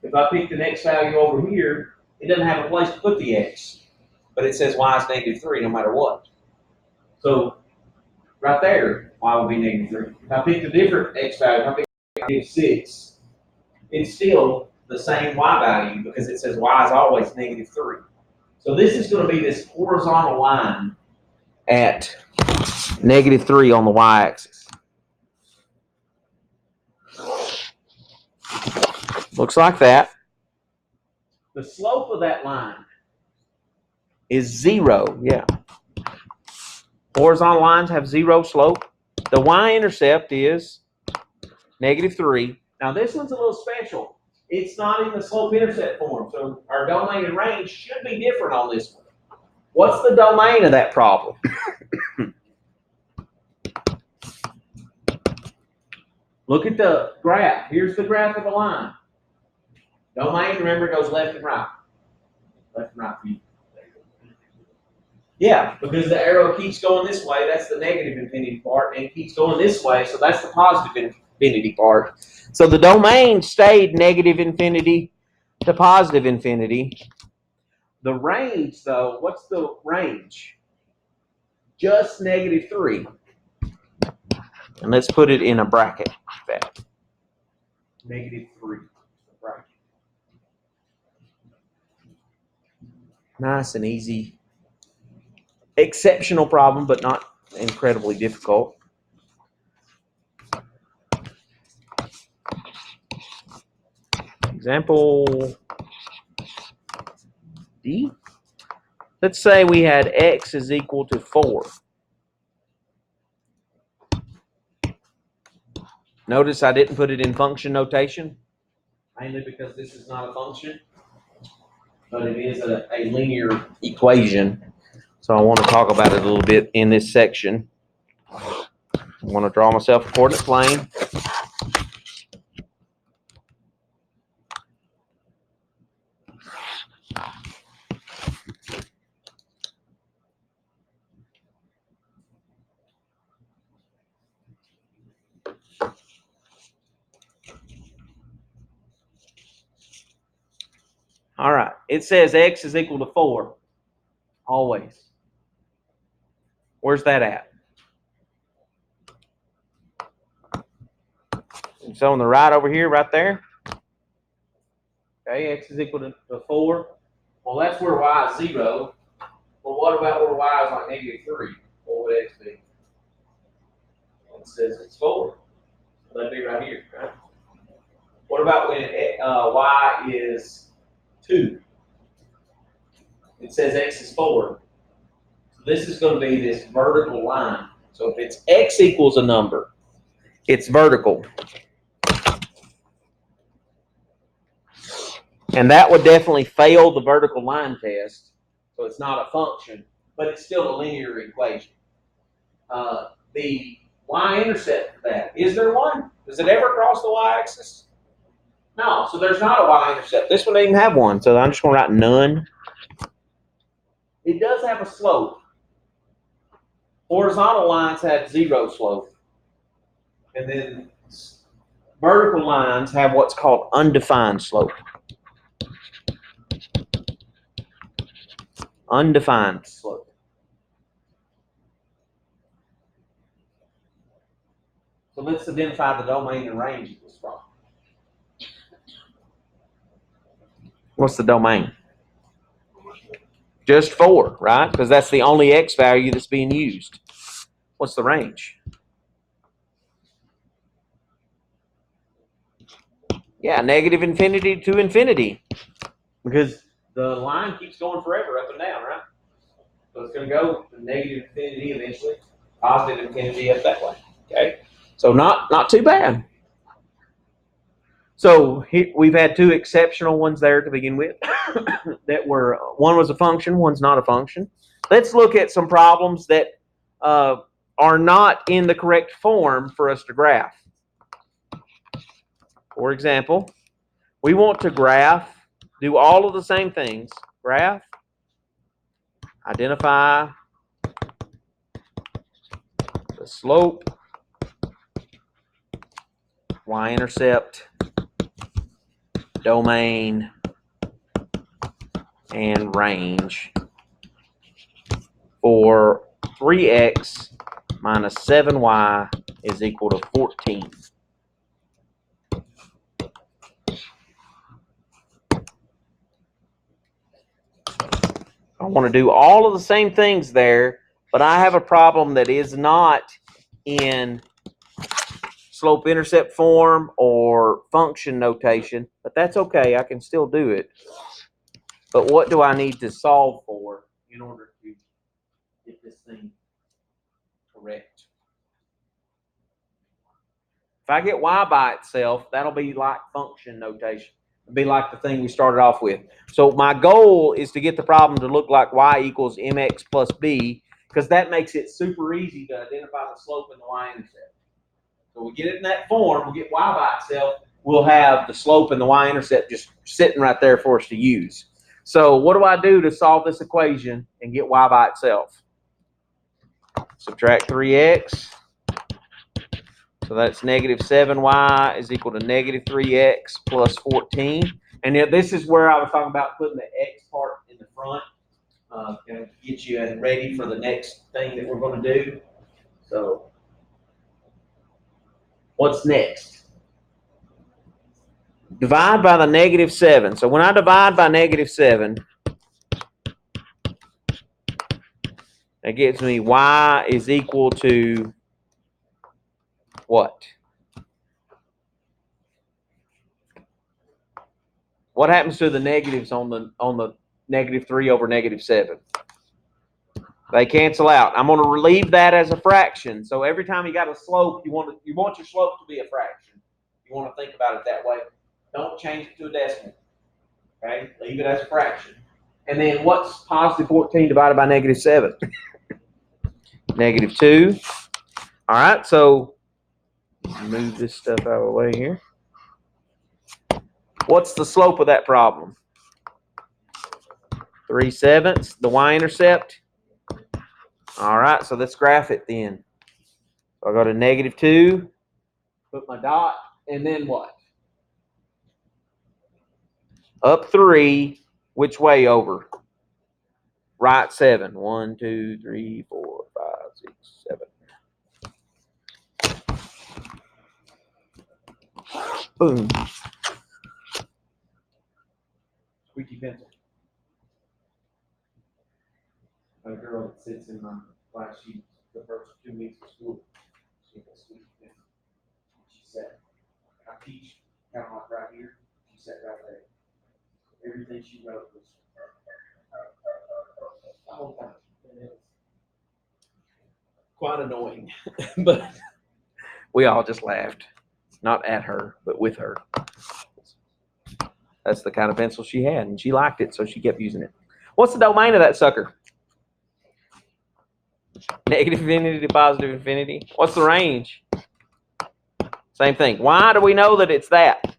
if I pick the next value over here, it doesn't have a place to put the x, but it says y is -3 no matter what. So right there, y will be -3. If I pick a different x value, if I pick -6, it's still the same y value because it says y is always -3. So this is going to be this horizontal line at -3 on the y-axis. Looks like that. The slope of that line is 0. Yeah. Horizontal lines have 0 slope. The y-intercept is -3. Now this one's a little special. It's not in the slope-intercept form, so our domain and range should be different on this one. What's the domain of that problem? Look at the graph. Here's the graph of the line. Domain, remember, goes left and right. Left and right for you. Yeah, because the arrow keeps going this way, that's the negative infinity part, and it keeps going this way, so that's the positive infinity part. So the domain stayed negative infinity to positive infinity. The range, though, what's the range? Just -3. And let's put it in a bracket. That -3. Bracket. Nice and easy. Exceptional problem, but not incredibly difficult. Example D. Let's say we had x is equal to 4. Notice I didn't put it in function notation, mainly because this is not a function, but it is a linear equation. So I want to talk about it a little bit in this section. I want to draw myself a coordinate plane. All right, it says x is equal to 4, always. Where's that at? So on the right over here, right there. Okay, x is equal to 4. Well, that's where y is 0. Well, what about where y is like -3? What would x be? It says it's 4. So that'd be right here, right? What about when y is 2? It says x is 4. So this is going to be this vertical line. So if it's x equals a number, it's vertical. And that would definitely fail the vertical line test. So it's not a function, but it's still a linear equation. The y-intercept for that, is there one? Does it ever cross the y-axis? No, so there's not a y-intercept. This one doesn't even have one, so I'm just going to write none. It does have a slope. Horizontal lines have 0 slope. And then vertical lines have what's called undefined slope. Undefined slope. So let's identify the domain and range of this problem. What's the domain? Just 4, right? Because that's the only x value that's being used. What's the range? Yeah, negative infinity to infinity. Because the line keeps going forever up and down, right? So it's going to go to negative infinity eventually, positive infinity up that way. Okay? So not too bad. So we've had 2 exceptional ones there to begin with. That were, one was a function, one's not a function. Let's look at some problems that are not in the correct form for us to graph. For example, we want to graph, do all of the same things. Graph, identify the slope, y-intercept, domain, and range for 3x minus 7y is equal to 14. I want to do all of the same things there, but I have a problem that is not in slope-intercept form or function notation, but that's okay. I can still do it. But what do I need to solve for in order to get this thing correct? If I get y by itself, that'll be like function notation. It'll be like the thing we started off with. So my goal is to get the problem to look like y equals mx plus b, because that makes it super easy to identify the slope and the y-intercept. So we get it in that form, we'll get y by itself, we'll have the slope and the y-intercept just sitting right there for us to use. So what do I do to solve this equation and get y by itself? Subtract 3x. So that's negative 7y is equal to negative 3x plus 14. And this is where I was talking about putting the x part in the front. Going to get you ready for the next thing that we're going to do. So what's next? Divide by the negative 7. So when I divide by negative 7, that gives me y is equal to what? What happens to the negatives on the negative 3 over negative 7? They cancel out. I'm going to relieve that as a fraction. So every time you got a slope, you want your slope to be a fraction. You want to think about it that way. Don't change it to a decimal. Okay? Leave it as a fraction. And then what's positive 14 divided by negative 7? Negative 2. All right, so move this stuff out of the way here. What's the slope of that problem? 3/7. The y-intercept. All right, so let's graph it then. So I go to negative 2, put my dot, and then what? Up 3, which way over? Right 7. 1, 2, 3, 4, 5, 6, 7. Boom. Squeaky pencil. A girl that sits in my class, she the first 2 weeks of school, she had a squeaky pencil. She sat. I teach kind of like right here. She sat right there. Everything she wrote was the whole time. Quite annoying, but We all just laughed. Not at her, but with her. That's the kind of pencil she had, and she liked it, so she kept using it. What's the domain of that sucker? Negative infinity to positive infinity. What's the range? Same thing. Why do we know that it's that?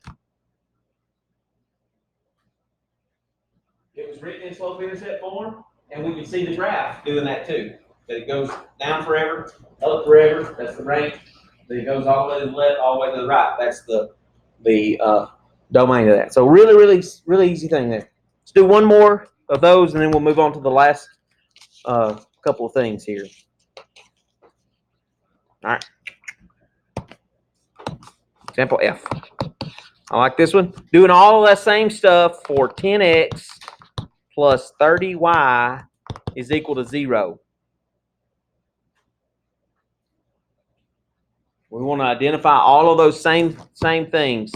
It was written in slope-intercept form, and we can see the graph doing that too. That it goes down forever, up forever. That's the range. That it goes all the way to the left, all the way to the right. That's the domain of that. So really easy thing there. Let's do one more of those, and then we'll move on to the last couple of things here. All right. Example F. I like this one. Doing all of that same stuff for 10x plus 30y is equal to 0. We want to identify all of those same things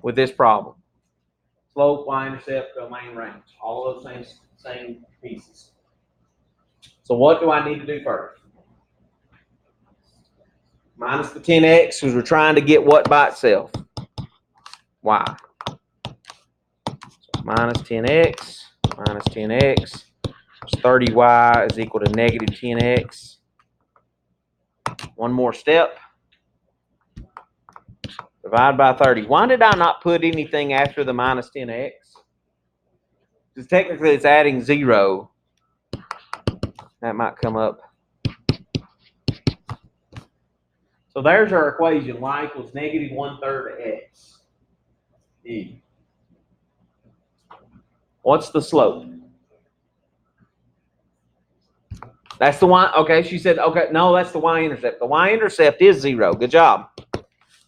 with this problem. Slope, y-intercept, domain, range. All of those same pieces. So what do I need to do first? Minus the 10x, because we're trying to get what by itself? Y. So minus 10x, minus 10x, 30y is equal to negative 10x. One more step. Divide by 30. Why did I not put anything after the minus 10x? Because technically it's adding 0. That might come up. So there's our equation. Y equals negative 1/3 of x. E. What's the slope? That's the y. Okay, she said, okay, no, that's the y-intercept. The y-intercept is 0. Good job.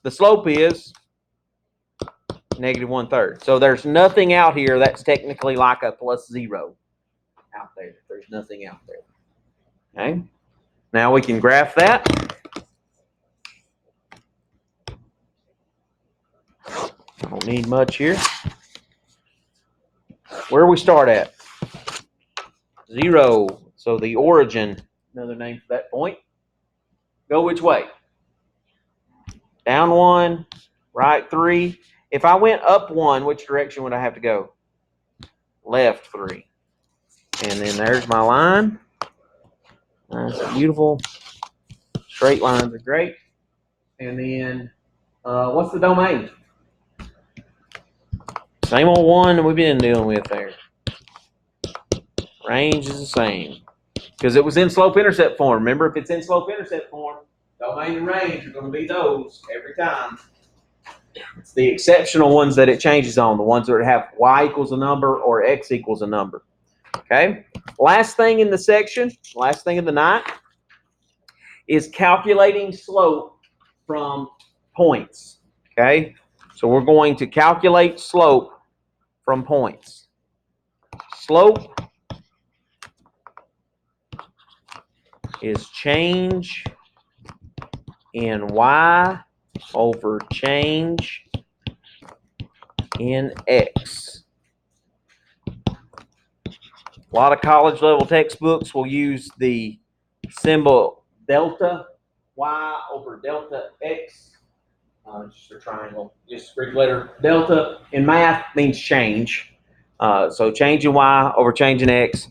The slope is negative 1/3. So there's nothing out here that's technically like a plus 0 out there. There's nothing out there. Okay. Now we can graph that. I don't need much here. Where we start at? 0. So the origin, another name for that point. Go which way? Down 1, right 3. If I went up 1, which direction would I have to go? Left 3. And then there's my line. That's beautiful. Straight lines are great. And then what's the domain? Same old one that we've been dealing with there. Range is the same. Because it was in slope-intercept form. Remember, if it's in slope-intercept form, domain and range are going to be those every time. It's the exceptional ones that it changes on, the ones that have y equals a number or x equals a number. Okay? Last thing in the section, last thing of the night, is calculating slope from points. Okay? So we're going to calculate slope from points. Slope is change in y over change in x. A lot of college level textbooks will use the symbol delta y over delta x. Just a triangle, just Greek letter delta. In math means change. So change in y over change in x.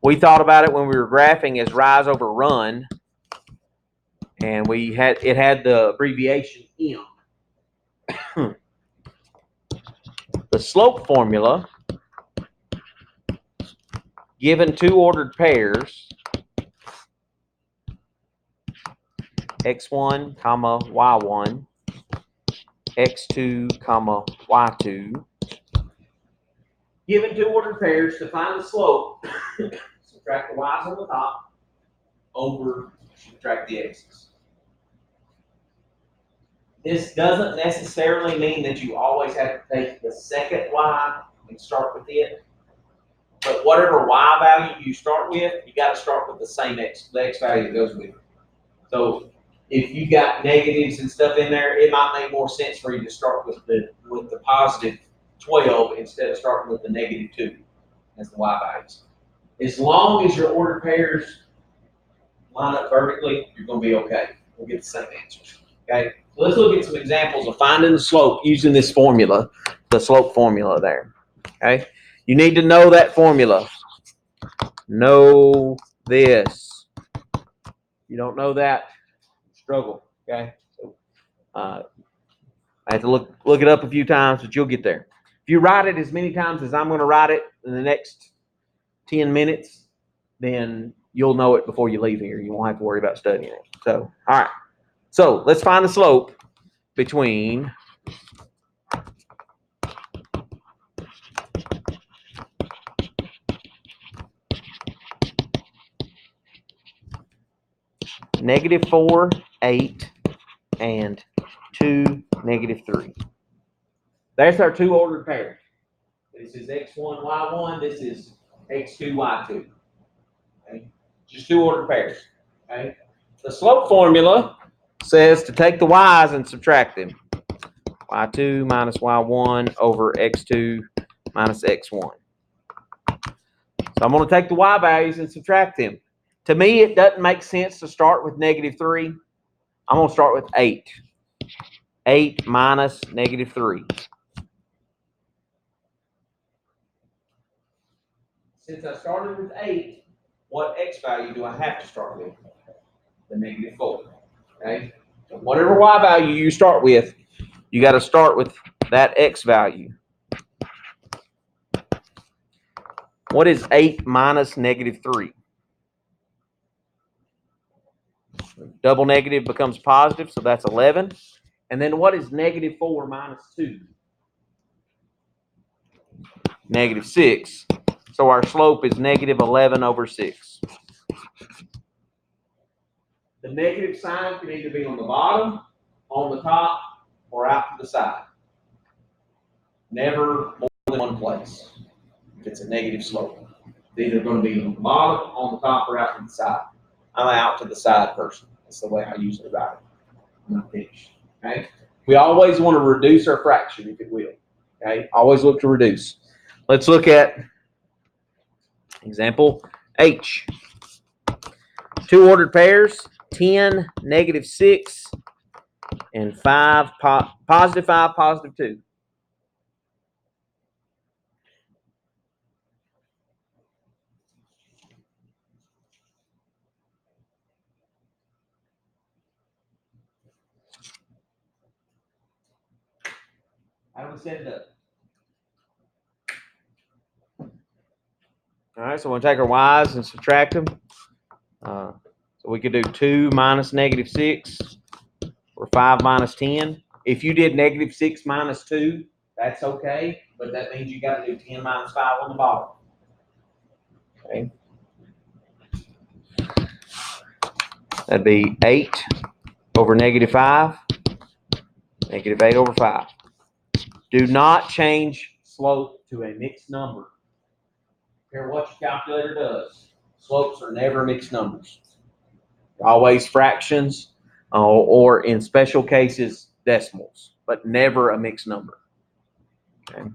We thought about it when we were graphing as rise over run, and it had the abbreviation M. The slope formula, given two ordered pairs, x1, comma y1, x2, comma y2. Given two ordered pairs, to find the slope, subtract the y's on the top over subtract the x's. This doesn't necessarily mean that you always have to take the second y and start with it. But whatever y value you start with, you got to start with the same x, the x value that goes with it. So if you got negatives and stuff in there, it might make more sense for you to start with the positive 12 instead of starting with the negative 2 as the y values. As long as your ordered pairs line up vertically, you're going to be okay. We'll get the same answers. Okay. So let's look at some examples of finding the slope using this formula, the slope formula there. Okay, you need to know that formula. Know this. You don't know that, struggle. Okay, so I have to look it up a few times, but you'll get there. If you write it as many times as I'm going to write it in the next 10 minutes, then you'll know it before you leave here. You won't have to worry about studying it. So, all right. So let's find the slope between -4, 8, and 2, -3. That's our two ordered pair. This is x1, y1. This is x2, y2. Okay? Just two ordered pairs. Okay? The slope formula says to take the y's and subtract them. y2 minus y1 over x2 minus x1. So I'm going to take the y values and subtract them. To me, it doesn't make sense to start with -3. I'm going to start with 8. 8 minus -3. Since I started with 8, what x value do I have to start with? The -4. Okay? So whatever y value you start with, you got to start with that x value. What is 8 minus -3? Double negative becomes positive, so that's 11. And then what is -4 minus 2? -6. So our slope is -11 over 6. The negative sign can either be on the bottom, on the top, or out to the side. Never more than one place if it's a negative slope. It's either going to be on the bottom, on the top, or out to the side. I'm an out to the side person. That's the way I usually write it. I'm not finished. Okay? We always want to reduce our fraction if it will. Okay? Always look to reduce. Let's look at example H. Two ordered pairs, 10, -6, and 5, +5, +2. How do we set it up? All right, so we'll take our y's and subtract them. So we could do 2 minus -6 or 5 minus 10. If you did -6 minus 2, that's okay, but that means you got to do 10 minus 5 on the bottom. Okay. That'd be 8 over -5, -8 over 5. Do not change slope to a mixed number. I don't care what your calculator does. Slopes are never mixed numbers. Always fractions, or in special cases, decimals, but never a mixed number. Okay.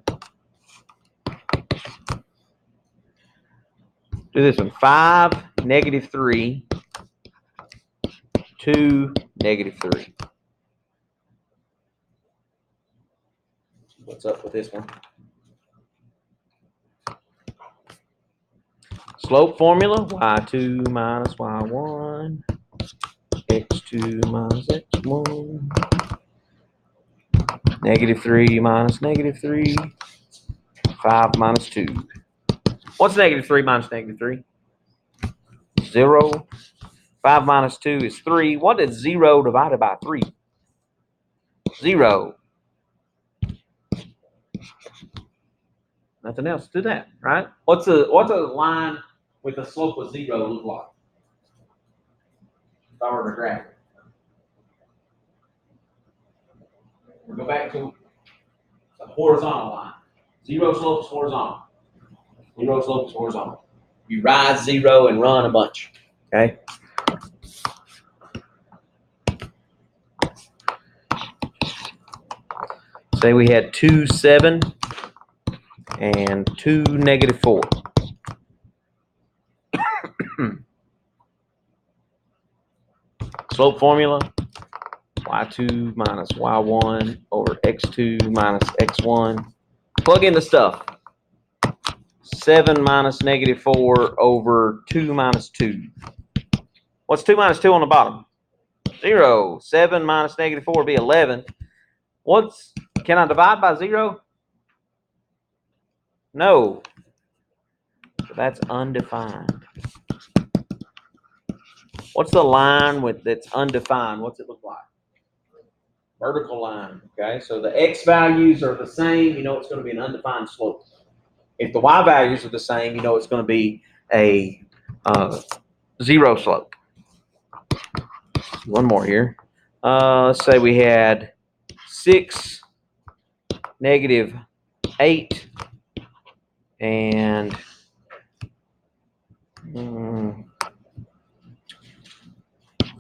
Do this one. 5, -3, 2, -3. What's up with this one? Slope formula, y2 minus y1, x2 minus x1, -3 minus -3, 5 minus 2. What's -3 minus -3? 0. 5 minus 2 is 3. What is 0 divided by 3? 0. Nothing else to that, right? What's a line with a slope of 0 look like? If I were to graph it. We'll go back to a horizontal line. 0 slope is horizontal. 0 slope is horizontal. You rise 0 and run a bunch. Okay. Say we had 2, 7, and 2, -4. Slope formula, y2 minus y1 over x2 minus x1. Plug in the stuff. 7 minus -4 over 2 minus 2. What's 2 minus 2 on the bottom? 0. 7 minus -4 would be 11. Can I divide by 0? No. So that's undefined. What's the line that's undefined? What's it look like? Vertical line. Okay, so the x values are the same. You know it's going to be an undefined slope. If the y values are the same, you know it's going to be a 0 slope. One more here. Let's say we had 6, -8, and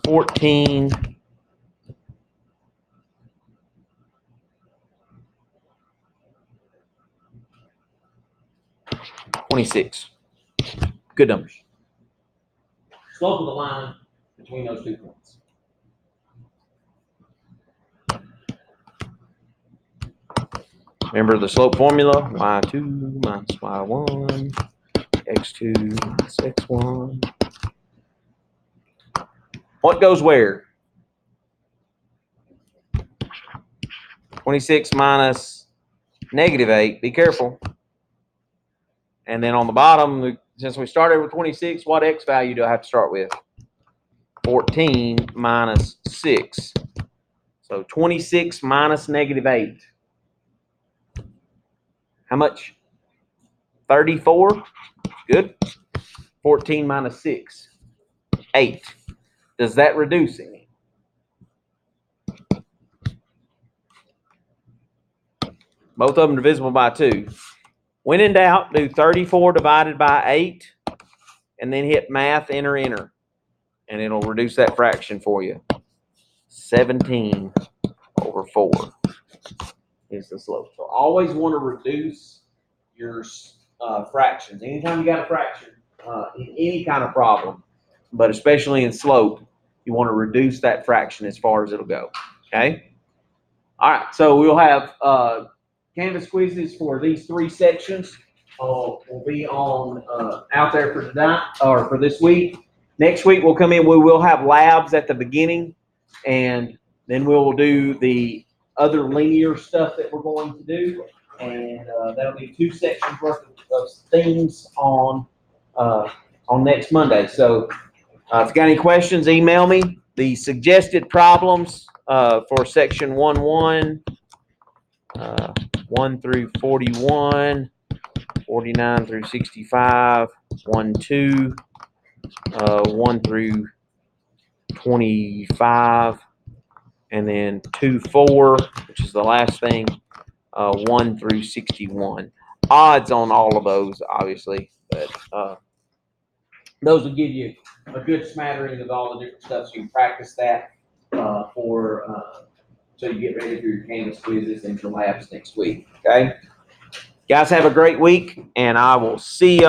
14, 26. Good numbers. Slope of the line between those 2 points. Remember the slope formula? y2 minus y1, x2 minus x1. What goes where? 26 minus -8. Be careful. And then on the bottom, since we started with 26, what x value do I have to start with? 14 minus 6. So 26 minus -8. How much? 34. Good. 14 minus 6. 8. Does that reduce any? Both of them divisible by 2. When in doubt, do 34 divided by 8 and then hit math, enter, and it'll reduce that fraction for you. 17 over 4 is the slope. So always want to reduce your fractions. Anytime you got a fraction in any kind of problem, but especially in slope, you want to reduce that fraction as far as it'll go. Okay? All right, so we'll have Canvas quizzes for these 3 sections. Will be on out there for tonight or for this week. Next week we'll come in. We will have labs at the beginning, and then we'll do the other linear stuff that we're going to do, and that'll be 2 sections worth of things on next Monday. So if you got any questions, email me. The suggested problems for section 1-1, 1 through 41, 49 through 65, 1-2, 1 through 25, and then 2-4, which is the last thing, 1 through 61. Odds on all of those, obviously, but those will give you a good smattering of all the different stuff, so you can practice that so you get ready for your Canvas quizzes and your labs next week. Okay, guys, have a great week, and I will see you